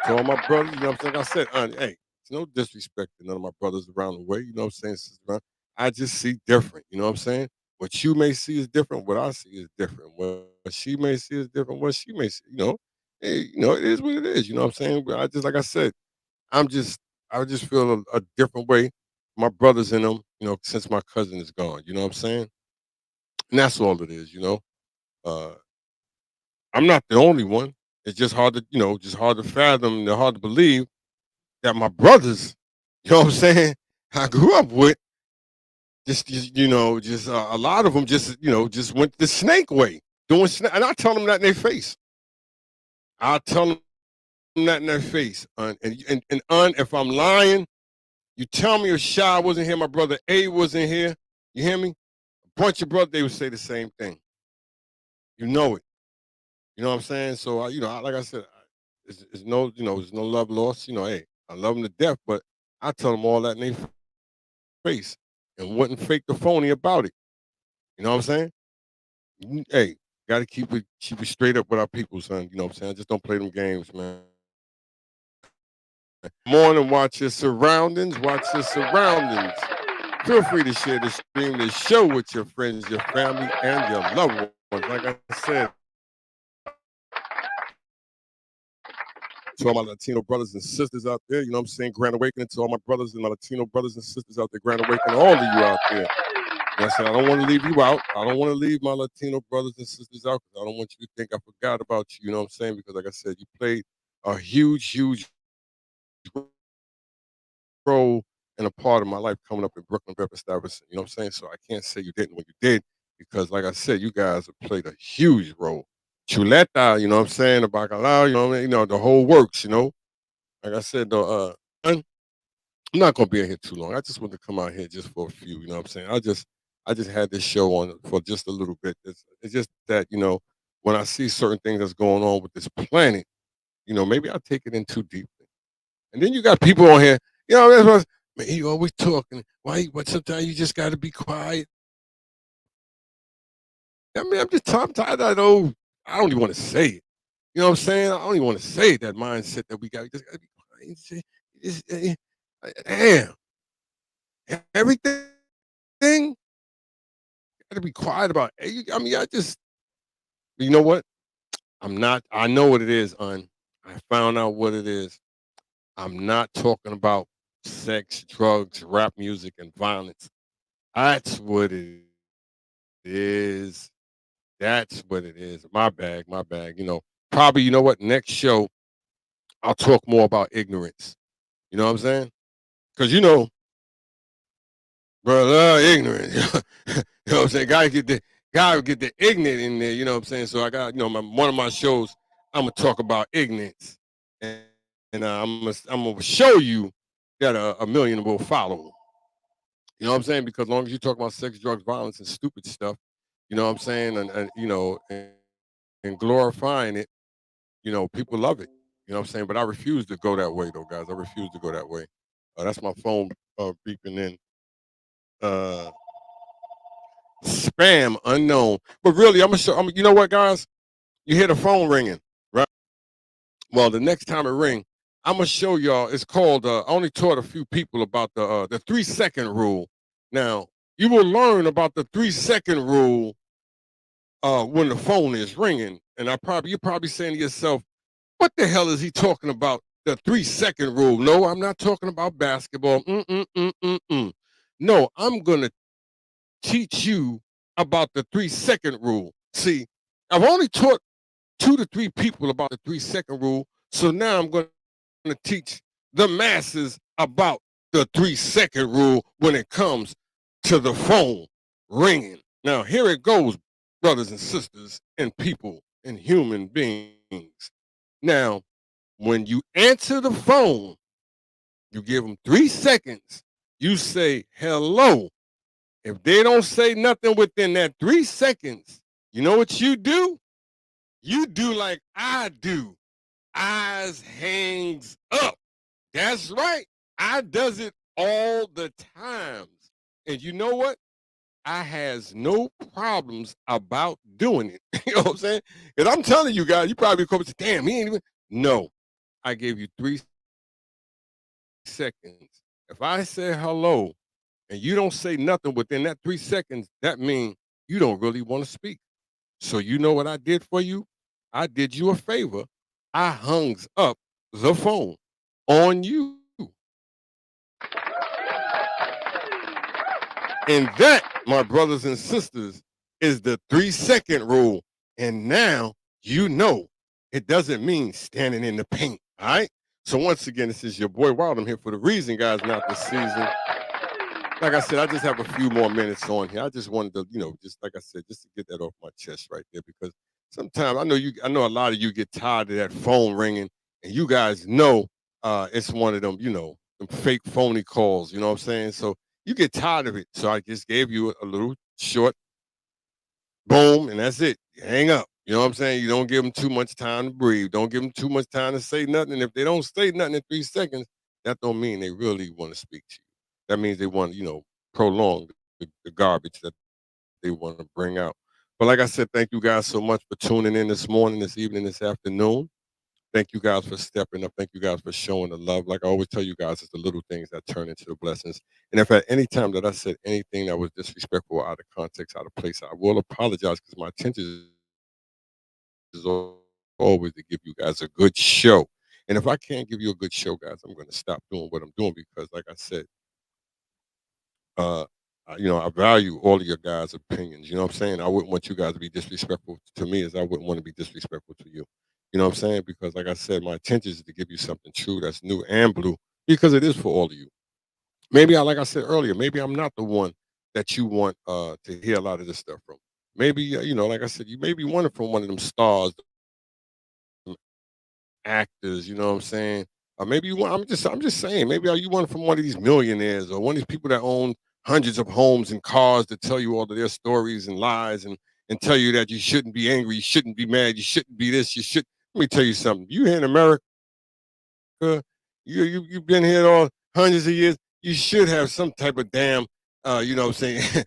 To all my brothers, you know what I'm saying? Like I said, hey, it's no disrespect to none of my brothers around the way, you know what I'm saying? I just see different, you know what I'm saying? What you may see is different, what I see is different. What she may see is different, what she may see, Hey, it is what it is, you know what I'm saying? But like I said, I'm just, I just feel a different way. My brothers in them, since my cousin is gone, you know what I'm saying? And that's all it is, Uh, I'm not the only one. It's just hard to, just hard to fathom, and hard to believe that my brothers, you know what I'm saying, I grew up with, a lot of them just went the snake way, doing snake, and I tell them that in their face. I tell them that in their face. If I'm lying, you tell me if Shy wasn't here, my brother A wasn't here. You hear me? A bunch of brothers, they would say the same thing. You know it. You know what I'm saying? So, like I said, it's no, there's no love lost. Hey, I love them to death, but I tell them all that in their face and wouldn't fake the phony about it. You know what I'm saying? Hey, got to keep it straight up with our people, son. You know what I'm saying? Just don't play them games, man. Morning, watch your surroundings. Watch your surroundings. Feel free to share the stream, the show with your friends, your family, and your loved ones. Like I said, to all my Latino brothers and sisters out there, Grand awakening to all my brothers and my Latino brothers and sisters out there, Grand awakening, all of you out there. And I said, I don't want to leave you out. I don't want to leave my Latino brothers and sisters out because I don't want you to think I forgot about you. You know what I'm saying? Because, like I said, you played a huge role and a part of my life coming up in Brooklyn, Bedford-Stuyvesant. You know what I'm saying? So I can't say you didn't when you did because, like I said, you guys have played a huge role. Chuleta, you know what I'm saying? The bacalao, the whole works. Like I said, though, I'm not gonna be in here too long. I just want to come out here just for a few. You know what I'm saying? I just had this show on for just a little bit. It's just that when I see certain things that's going on with this planet, maybe I take it in too deeply. And then you got people on here, that's what, man, you always talking. Why? But sometimes you just got to be quiet. I mean, I'm tired of that old. I don't even want to say it. You know what I'm saying? I don't even want to say that mindset that we got. We just got to be quiet. Damn, everything got to be quiet about. I mean, you know what? I'm not. I know what it is, I found out what it is. I'm not talking about sex, drugs, rap music, and violence. That's what it is. That's what it is. My bag, my bag. Probably, you know what? Next show, I'll talk more about ignorance. You know what I'm saying? Because, brother, ignorant. You know what I'm saying? Gotta get the ignorant in there. You know what I'm saying? So I got, one of my shows, I'm going to talk about ignorance. And I'm gonna show you that a million will follow. You know what I'm saying? Because as long as you talk about sex, drugs, violence, and stupid stuff, you know what I'm saying, and glorifying it, people love it. You know what I'm saying? But I refuse to go that way, though, guys. I refuse to go that way. That's my phone beeping in. Uh, Spam unknown. But really, I'm gonna show. You know what, guys? You hear the phone ringing, right? Well, the next time it ring, I'm gonna show y'all. It's called. I only taught a few people about the 3 second rule. Now you will learn about the 3 second rule when the phone is ringing, and you're probably saying to yourself, "What the hell is he talking about? The 3 second rule?" No, I'm not talking about basketball. Mm-mm-mm-mm-mm. No, I'm gonna teach you about the 3 second rule. See, I've only taught 2 to 3 people about the 3 second rule, so now I'm going to teach the masses about the 3 second rule when it comes to the phone ringing. Now, here it goes, brothers and sisters, and people and human beings. Now, when you answer the phone, you give them 3 seconds. You say hello. If they don't say nothing within that 3 seconds, you know what you do? You do like I do. Eyes hangs up. That's right. I does it all the times. And you know what? I has no problems about doing it. You know what I'm saying? Because I'm telling you guys, you probably come and say, damn, he ain't even. No, I gave you 3 seconds. If I say hello and you don't say nothing within that 3 seconds, that means you don't really want to speak. So you know what I did for you? I did you a favor. I hungs up the phone on you. And that, my brothers and sisters, is the 3 second rule. And now you know it doesn't mean standing in the paint. All right. So once again, this is your boy Wild. I'm here for the reason, guys, not the season. Like I said, I just have a few more minutes on here. I just wanted to, just like I said, just to get that off my chest right there, because sometimes I know a lot of you get tired of that phone ringing, and you guys know it's one of them, them fake phony calls. You know what I'm saying? So you get tired of it. So I just gave you a little short boom, and that's it. You hang up. You know what I'm saying? You don't give them too much time to breathe. Don't give them too much time to say nothing. And if they don't say nothing in 3 seconds, that don't mean they really want to speak to you. That means they want, prolong the garbage that they want to bring out. But like I said, thank you guys so much for tuning in this morning, this evening, this afternoon. Thank you guys for stepping up. Thank you guys for showing the love. Like I always tell you guys, it's the little things that turn into the blessings. And if at any time that I said anything that was disrespectful, out of context, out of place, I will apologize, because my intention is always to give you guys a good show. And if I can't give you a good show, guys, I'm going to stop doing what I'm doing, because, like I said, I value all of your guys' opinions. You know what I'm saying? I wouldn't want you guys to be disrespectful to me as I wouldn't want to be disrespectful to you. You know what I'm saying? Because like I said, my intention is to give you something true that's new and blue because it is for all of you. Maybe like I said earlier, maybe I'm not the one that you want to hear a lot of this stuff from. Maybe like I said, you maybe want it from one of them stars, actors, you know what I'm saying? Or maybe you want I'm just saying, maybe you want it from one of these millionaires or one of these people that own hundreds of homes and cars to tell you all of their stories and lies and tell you that you shouldn't be angry, you shouldn't be mad, you shouldn't be this, you should let me tell you something. You here in America, you've been here all hundreds of years. You should have some type of damn, you know what I'm saying,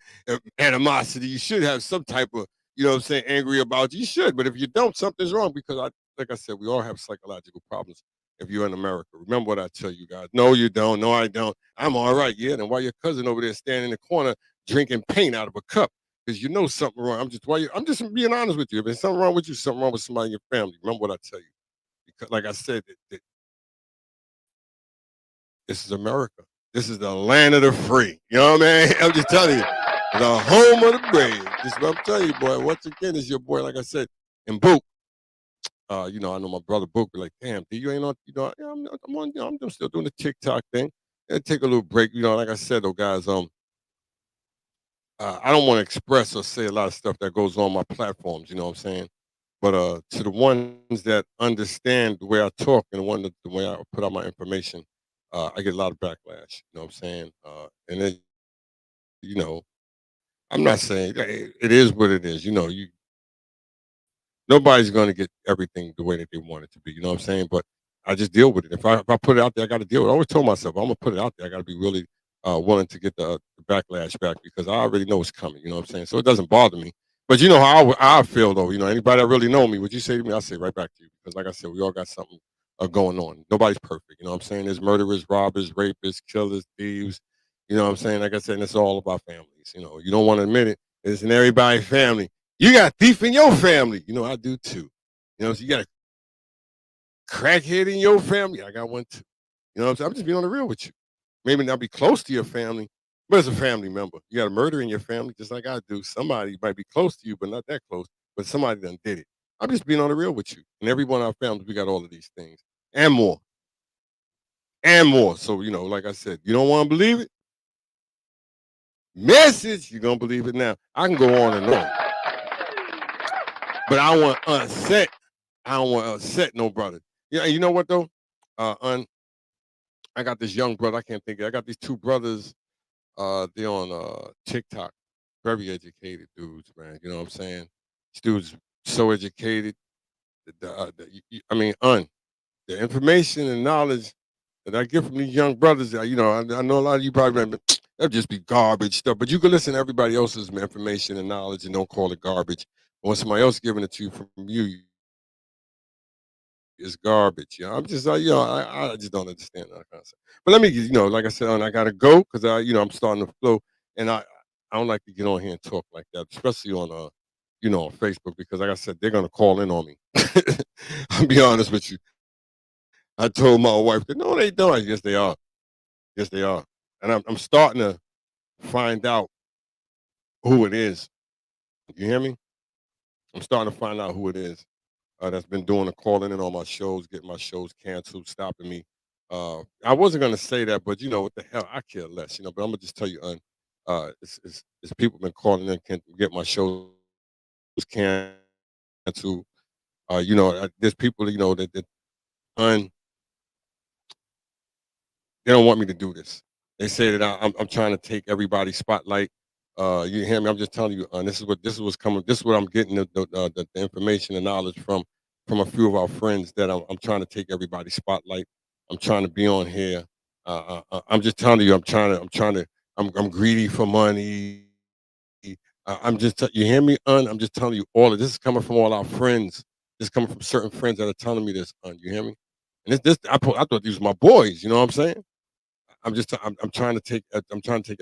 animosity. You should have some type of, you know what I'm saying, angry about you. You should, but if you don't, something's wrong because like I said, we all have psychological problems. If you're in America, remember what I tell you guys. No, you don't. No, I don't. I'm all right. Yeah. Then why your cousin over there standing in the corner drinking paint out of a cup? Because you know something wrong. I'm just being honest with you. If there's something wrong with you, something wrong with somebody in your family. Remember what I tell you. Because like I said, this is America. This is the land of the free. You know what I mean? I'm just telling you, the home of the brave. This is what I'm telling you, boy. Once again, it's your boy, like I said, and Book. I know my brother Book be like, damn, D, you ain't on, yeah, I'm on, I'm still doing the TikTok thing. And take a little break. Like I said, though, guys, I don't want to express or say a lot of stuff that goes on my platforms, you know what I'm saying? But to the ones that understand the way I talk and the way I put out my information, I get a lot of backlash. You know what I'm saying? And then, you know, I'm not saying it is what it is. Nobody's going to get everything the way that they want it to be. You know what I'm saying? But I just deal with it. If I put it out there, I got to deal with it. I always told myself, I'm gonna put it out there. I got to be really willing to get the backlash back because I already know it's coming. You know what I'm saying? So it doesn't bother me. But you know how I feel though. Anybody that really know me, what you say to me, I say right back to you because, like I said, we all got something going on. Nobody's perfect. You know what I'm saying? There's murderers, robbers, rapists, killers, thieves. You know what I'm saying? Like I said, and it's all about families. You don't want to admit it. It's in everybody's family. You got thief in your family. I do too. So you got a crackhead in your family. I got one too. You know what I'm saying? I'm just being on the real with you. Maybe not be close to your family, but as a family member. You got a murder in your family, just like I do. Somebody might be close to you, but not that close. But somebody done did it. I'm just being on the real with you. And every one of our families, we got all of these things. And more. And more. So, like I said, you don't want to believe it? Message, you're gonna believe it now. I can go on and on. But I want upset. I don't want to upset no brother. Yeah, you know what though? I got this young brother. I can't think. I got these two brothers. They're on TikTok. Very educated dudes, man. You know what I'm saying? These dudes so educated. I mean, the information and knowledge that I get from these young brothers. I know a lot of you probably that'll just be garbage stuff. But you can listen to everybody else's information and knowledge and don't call it garbage. But when somebody else giving it to you from you, it's garbage. I'm just I just don't understand that kind of stuff. But let me like I said, I gotta go because I'm starting to flow, and I don't like to get on here and talk like that, especially on on Facebook because like I said, they're gonna call in on me. I'll be honest with you. I told my wife that no, they don't. Yes, they are. Yes, they are. And I'm starting to find out who it is. You hear me? I'm starting to find out who it is. That's been doing the calling in on my shows, getting my shows canceled, stopping me. I wasn't gonna say that, but what the hell, I care less, But I'm gonna just tell you, it's people been calling in, can get my shows canceled. There's people, that un, they don't want me to do this. They say that I'm trying to take everybody's spotlight. You hear me? I'm just telling you, this is what's coming. This is what I'm getting the information and knowledge from a few of our friends that I'm trying to take everybody's spotlight. I'm trying to be on here. I'm just telling you, I'm greedy for money. You hear me, I'm just telling you all of this is coming from all our friends. This is coming from certain friends that are telling me this, you hear me? And I thought these were my boys. You know what I'm saying? I'm trying to take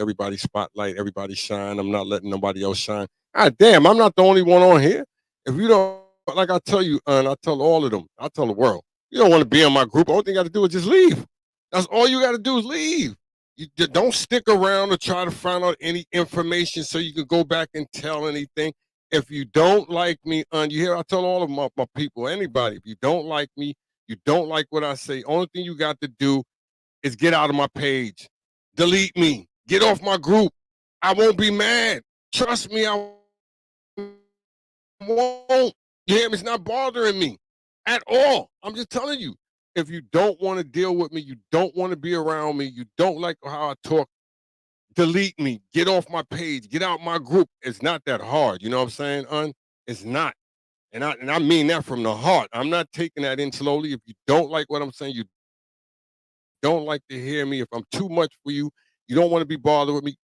everybody's spotlight, everybody shine. I'm not letting nobody else shine. God damn, I'm not the only one on here. If you don't like, I tell you, and I tell all of them, I tell the world, you don't want to be in my group. All thing you got to do is just leave. That's all you got to do is leave. You don't stick around to try to find out any information so you can go back and tell anything. If you don't like me, you hear I tell all of my people, anybody, if you don't like me, you don't like what I say, only thing you got to do is get out of my page. Delete me. Get off my group. I won't be mad. Trust me, I won't. You hear me? It's not bothering me at all. I'm just telling you. If you don't want to deal with me, you don't want to be around me, you don't like how I talk, delete me. Get off my page. Get out my group. It's not that hard. You know what I'm saying? It's not. And I mean that from the heart. I'm not taking that in slowly. If you don't like what I'm saying, you don't like to hear me, if I'm too much for you, you don't want to be bothered with me,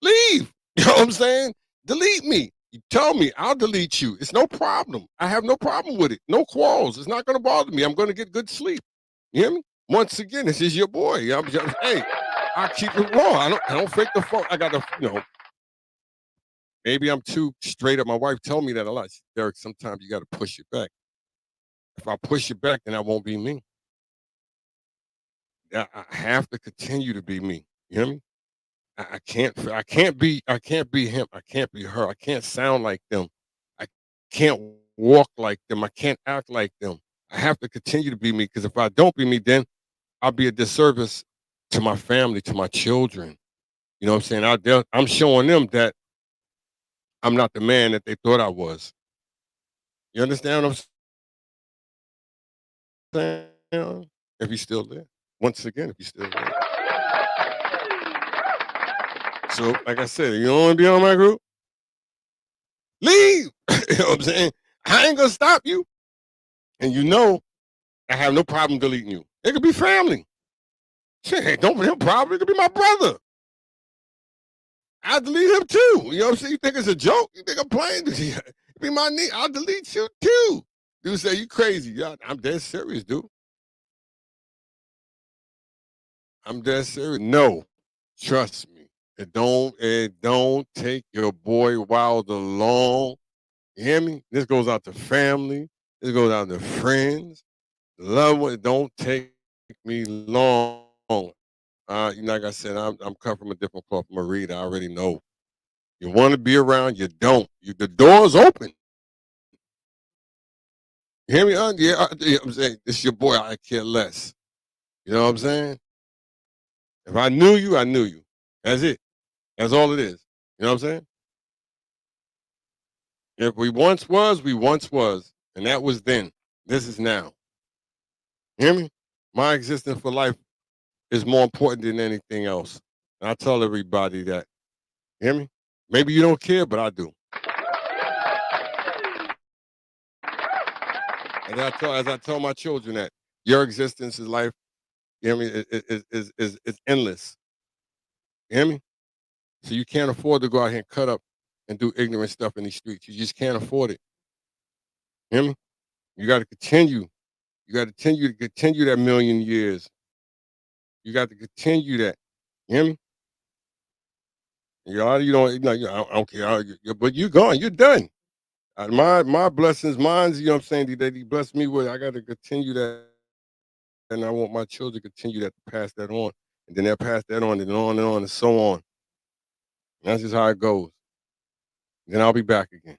leave. You know what I'm saying? Delete me. You tell me, I'll delete you. It's no problem. I have no problem with it. No quarrels. It's not going to bother me. I'm going to get good sleep. You hear me? Once again, this is your boy. I'm just, hey, I keep it raw. I don't fake the phone. I got to, maybe I'm too straight up. My wife told me that a lot. She, Derek, sometimes you got to push it back. If I push it back, then I won't be me. I have to continue to be me. You hear me? I can't be him. I can't be her. I can't sound like them. I can't walk like them. I can't act like them. I have to continue to be me, because if I don't be me, then I'll be a disservice to my family, to my children. You know what I'm saying? I'm showing them that I'm not the man that they thought I was. You understand what I'm saying? If he's still there. Once again, if he's still there. So, like I said, you don't want to be on my group? Leave. You know what I'm saying? I ain't gonna stop you. And I have no problem deleting you. It could be family. Shit, don't be a problem. It could be my brother. I'll delete him too. You know what I'm saying? You think it's a joke? You think I'm playing? It be my knee. I'll delete you too. Dude say, you crazy. Yeah, I'm dead serious, dude. I'm dead serious. No. Trust me. It don't take your boy Wilder long. You hear me? This goes out to family. This goes out to friends. Love one. Don't take me long. Like I said, I'm cut from a different cloth. I'm a reader. I already know. You want to be around, you don't. The door's open. You hear me? Yeah, I'm saying, this your boy. I care less. You know what I'm saying? If I knew you, I knew you. That's it. That's all it is. You know what I'm saying? If we once was, and that was then. This is now. You hear me? My existence for life is more important than anything else. And I tell everybody that. You hear me? Maybe you don't care, but I do. And as I tell my children that your existence is life, you hear me, is endless. You hear me? So you can't afford to go out here and cut up and do ignorant stuff in these streets. You just can't afford it. You hear me? You got to continue. You got to continue that million years. You got to continue that. You hear me? You don't, I don't care. But you're gone. You're done. My blessings, mine's, you know what I'm saying, that he blessed me with. I got to continue that. And I want my children to continue that, to pass that on. And then they'll pass that on and on and so on. And that's just how it goes. Then I'll be back again.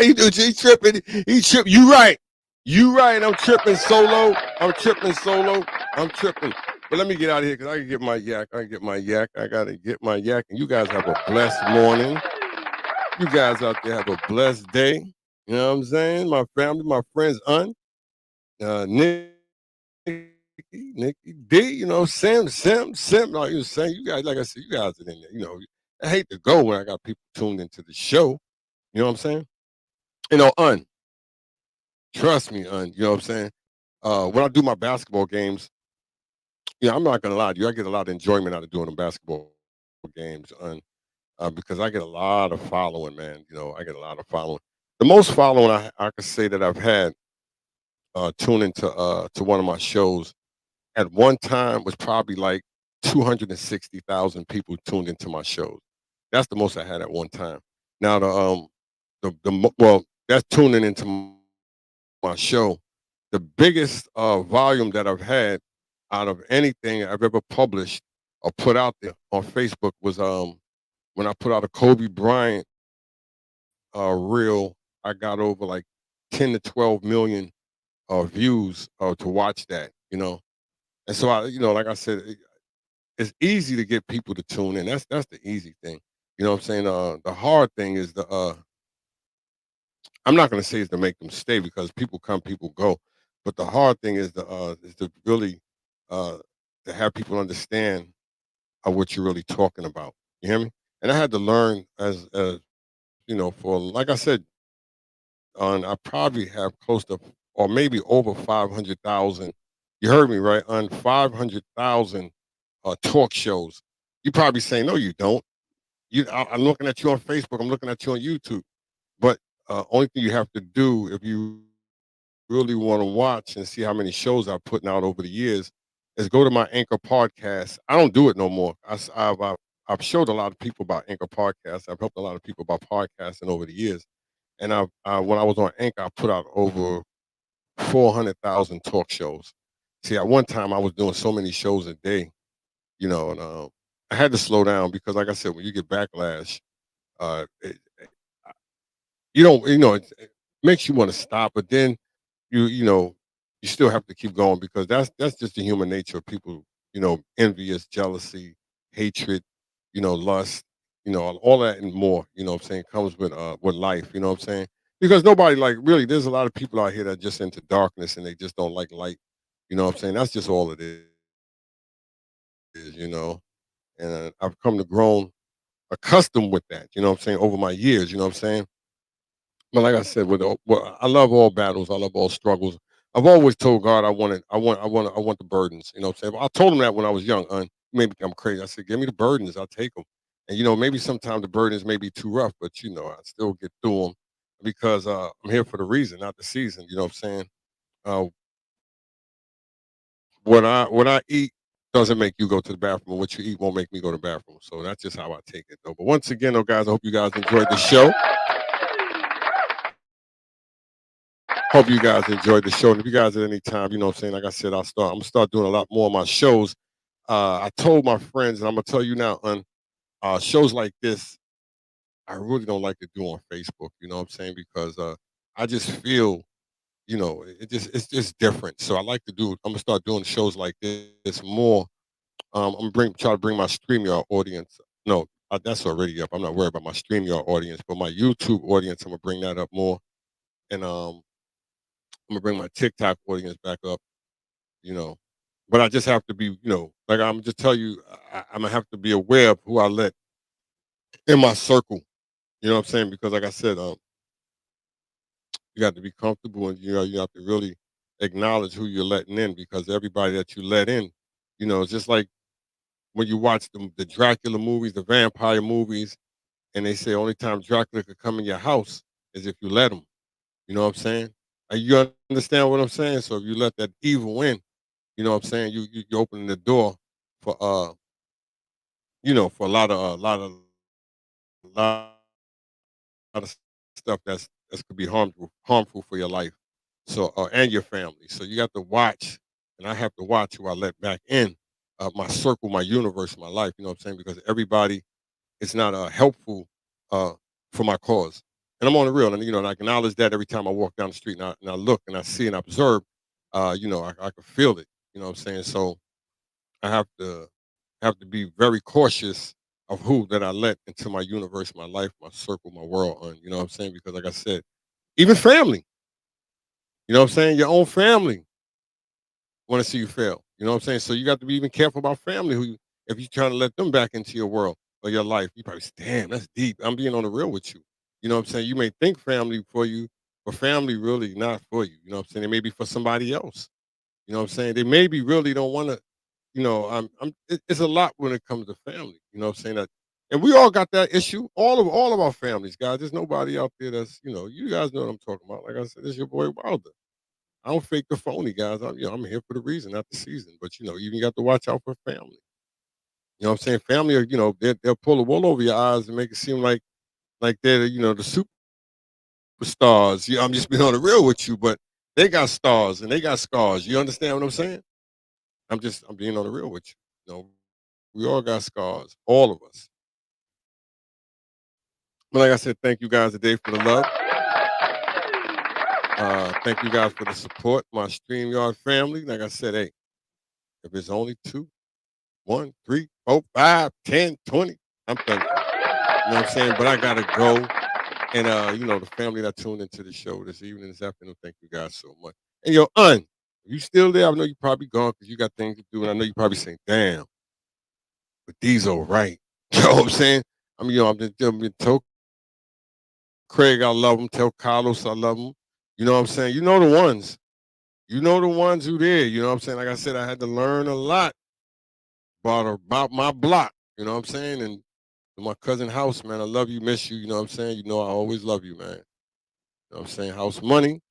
He tripping. He tripping. You right. You right. I'm tripping solo. I'm tripping solo. I'm tripping. But let me get out of here, because I can get my yak. I got to get my yak. And you guys have a blessed morning. You guys out there have a blessed day. You know what I'm saying? My family, my friends, Nick, Nikki D, Sim, like you were saying, you guys, like I said, you guys are in there. I hate to go when I got people tuned into the show. You know what I'm saying? Trust me, you know what I'm saying? When I do my basketball games, I'm not gonna lie to you, I get a lot of enjoyment out of doing the basketball games, because I get a lot of following, man. I get a lot of following. The most following I could say that I've had tune into to one of my shows at one time was probably like 260,000 people tuned into my shows. That's the most I had at one time. Now that's tuning into my show. The biggest volume that I've had out of anything I've ever published put out there on Facebook was when I put out a Kobe Bryant reel. I got over like 10 to 12 million views to watch that. And so like I said, it's easy to get people to tune in. That's the easy thing. You know what I'm saying? The hard thing is I'm not going to say is to make them stay because people come, people go. But the hard thing is to really uh, to have people understand what you're really talking about. You hear me? And I had to learn as for like I said, on I probably have close to or maybe over 500,000. You heard me right on 500,000 talk shows. You probably saying no, you don't. I'm looking at you on Facebook. I'm looking at you on YouTube. But only thing you have to do if you really want to watch and see how many shows I've putting out over the years is go to my Anchor podcast. I don't do it no more. I've showed a lot of people about Anchor podcasts. I've helped a lot of people about podcasting over the years. And when I was on Anchor, I put out over 400,000 talk shows. See, at one time I was doing so many shows a day, and I had to slow down because, like I said, when you get backlash, you don't, it makes you want to stop, but then you know, you still have to keep going because that's just the human nature of people, envious, jealousy, hatred, lust, all that and more, what I'm saying, comes with life, you know what I'm saying? Because nobody like really there's a lot of people out here that are just into darkness and they just don't like light. You know what I'm saying? That's just all it is. And I've come to grown accustomed with that, you know what I'm saying, over my years, you know what I'm saying? But like I said, I love all battles. I love all struggles. I've always told God I want the burdens. You know what I'm saying? I told him that when I was young. Maybe I'm crazy. I said, give me the burdens. I'll take them. And maybe sometimes the burdens may be too rough, but I still get through them because I'm here for the reason, not the season. You know what I'm saying? Uh, what I eat doesn't make you go to the bathroom. And what you eat won't make me go to the bathroom. So that's just how I take it, though. But once again, though, guys, I hope you guys enjoyed the show. Hope you guys enjoyed the show. And if you guys at any time, you know what I'm saying, like I said, I'm gonna start doing a lot more of my shows. I told my friends, and I'm gonna tell you now, on shows like this, I really don't like to do on Facebook, you know what I'm saying? Because I just feel, it's just different. So I like to do I'm gonna start doing shows like this more. I'm gonna try to bring my StreamYard audience. No, that's already up. I'm not worried about my StreamYard audience, but my YouTube audience, I'm gonna bring that up more. And I'm gonna bring my TikTok audience back up, you know. But I just have to be, like I'm just tell you, I'm gonna have to be aware of who I let in my circle. You know what I'm saying? Because like I said, you got to be comfortable, and you have to really acknowledge who you're letting in because everybody that you let in, it's just like when you watch the Dracula movies, the vampire movies, and they say only time Dracula could come in your house is if you let him. You know what I'm saying? You understand what I'm saying? So if you let that evil in, you know what I'm saying? You opening the door for for a lot of stuff that's could be harmful for your life. So and your family. So you have to watch, and I have to watch who I let back in my circle, my universe, my life. You know what I'm saying? Because everybody is not helpful uh for my cause. And I'm on the real, and and I acknowledge that every time I walk down the street and I look and I see and observe, I can feel it. You know what I'm saying? So I have to be very cautious of who that I let into my universe, my life, my circle, my world on. You know what I'm saying? Because like I said, even family, you know what I'm saying? Your own family want to see you fail. You know what I'm saying? So you got to be even careful about family if you're trying to let them back into your world or your life, you probably say, damn, that's deep. I'm being on the real with you. You know what I'm saying? You may think family for you, but family really not for you. You know what I'm saying? It may be for somebody else. You know what I'm saying? They maybe really don't want to it's a lot when it comes to family. You know what I'm saying? And we all got that issue. All of our families, guys. There's nobody out there that's, you guys know what I'm talking about. Like I said, it's your boy Wilder. I don't fake the phony, guys. I'm here for the reason, not the season. But you even got to watch out for family. You know what I'm saying? Family are, they'll pull the wool over your eyes and make it seem like they're, the superstars. I'm just being on the real with you, but they got stars and they got scars. You understand what I'm saying? I'm being on the real with you. We all got scars, all of us. But like I said, thank you guys today for the love. Thank you guys for the support, my StreamYard family. Like I said, hey, if it's only 2, 1, 3, 4, 5, 10, 20, I'm thankful. You know what I'm saying? But I gotta go. And the family that tuned into the show this evening, this afternoon, thank you guys so much. And yo, you still there? I know you probably gone because you got things to do, and I know you probably saying, "Damn, but these all right." You know what I'm saying? I mean, I'm just tell Craig I love him, tell Carlos I love him. You know what I'm saying? You know the ones. You know the ones who there. You know what I'm saying? Like I said, I had to learn a lot about my block. You know what I'm saying? And my cousin House, man, I love you, miss you. You know what I'm saying? You know I always love you, man. You know what I'm saying? House Money.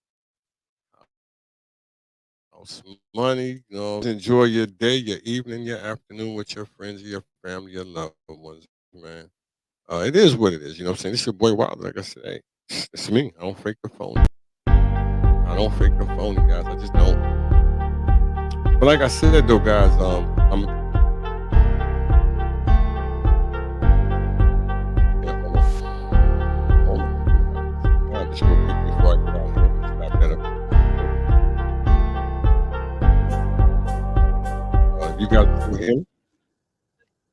Some money, enjoy your day, your evening, your afternoon with your friends, your family, your loved ones, man. It is what it is, you know what I'm saying? This your boy Wild. Like I said, hey, it's me. I don't fake the phony. I don't fake the phony, guys. I just don't. But like I said though, guys, I'm yeah, hold on. Just real quick before I get out here. Stop that up. You guys still hear me?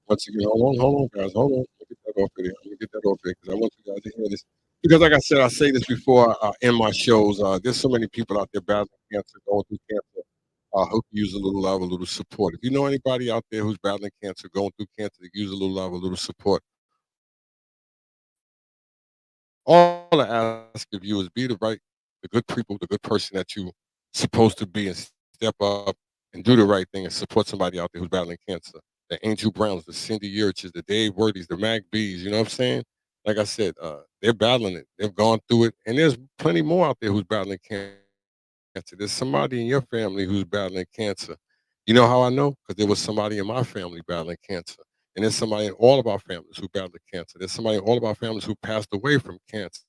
Once again, hold on, guys, hold on. Let me get that off of there. Let me get that off there because I want you guys to hear this. Because, like I said, I say this before in my shows. There's so many people out there battling cancer, going through cancer, who can use a little love, a little support. If you know anybody out there who's battling cancer, going through cancer, that use a little love, a little support, all I ask of you is be the good people, the good person that you supposed to be, and step up and do the right thing and support somebody out there who's battling cancer. The Angel Browns, the Cindy Yurches, the Dave Worthies, the Mac B's, you know what I'm saying? Like I said, they're battling it. They've gone through it. And there's plenty more out there who's battling cancer. There's somebody in your family who's battling cancer. You know how I know? Because there was somebody in my family battling cancer. And there's somebody in all of our families who battled cancer. There's somebody in all of our families who passed away from cancer.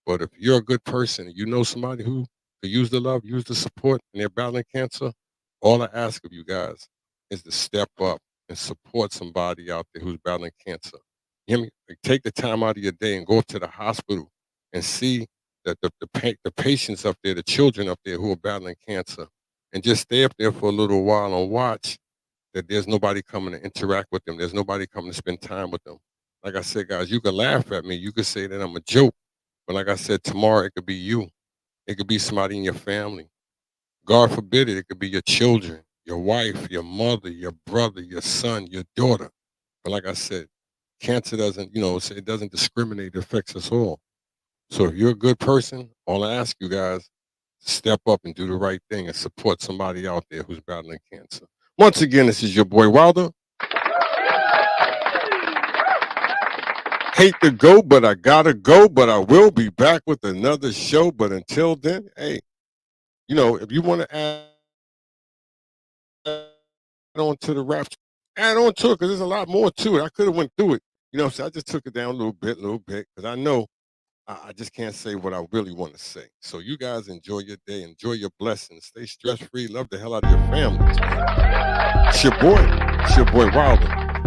But if you're a good person, you know somebody who could use the love, use the support, and they're battling cancer, all I ask of you guys is to step up and support somebody out there who's battling cancer. You hear me? Like, take the time out of your day and go to the hospital and see that the patients up there, the children up there who are battling cancer, and just stay up there for a little while and watch that there's nobody coming to interact with them. There's nobody coming to spend time with them. Like I said, guys, you can laugh at me. You can say that I'm a joke. But like I said, tomorrow it could be you. It could be somebody in your family. God forbid it could be your children, your wife, your mother, your brother, your son, your daughter. But like I said, cancer doesn't, it doesn't discriminate. It affects us all. So if you're a good person, all I ask you guys, step up and do the right thing and support somebody out there who's battling cancer. Once again, this is your boy Wilder. Hate to go, but I gotta go, but I will be back with another show. But until then, hey, if you want to add on to the Rapture, add on to it because there's a lot more to it. I could have went through it, so I just took it down a little bit, because I know I just can't say what I really want to say. So you guys enjoy your day, enjoy your blessings, stay stress free, love the hell out of your families, man. It's your boy Wilder.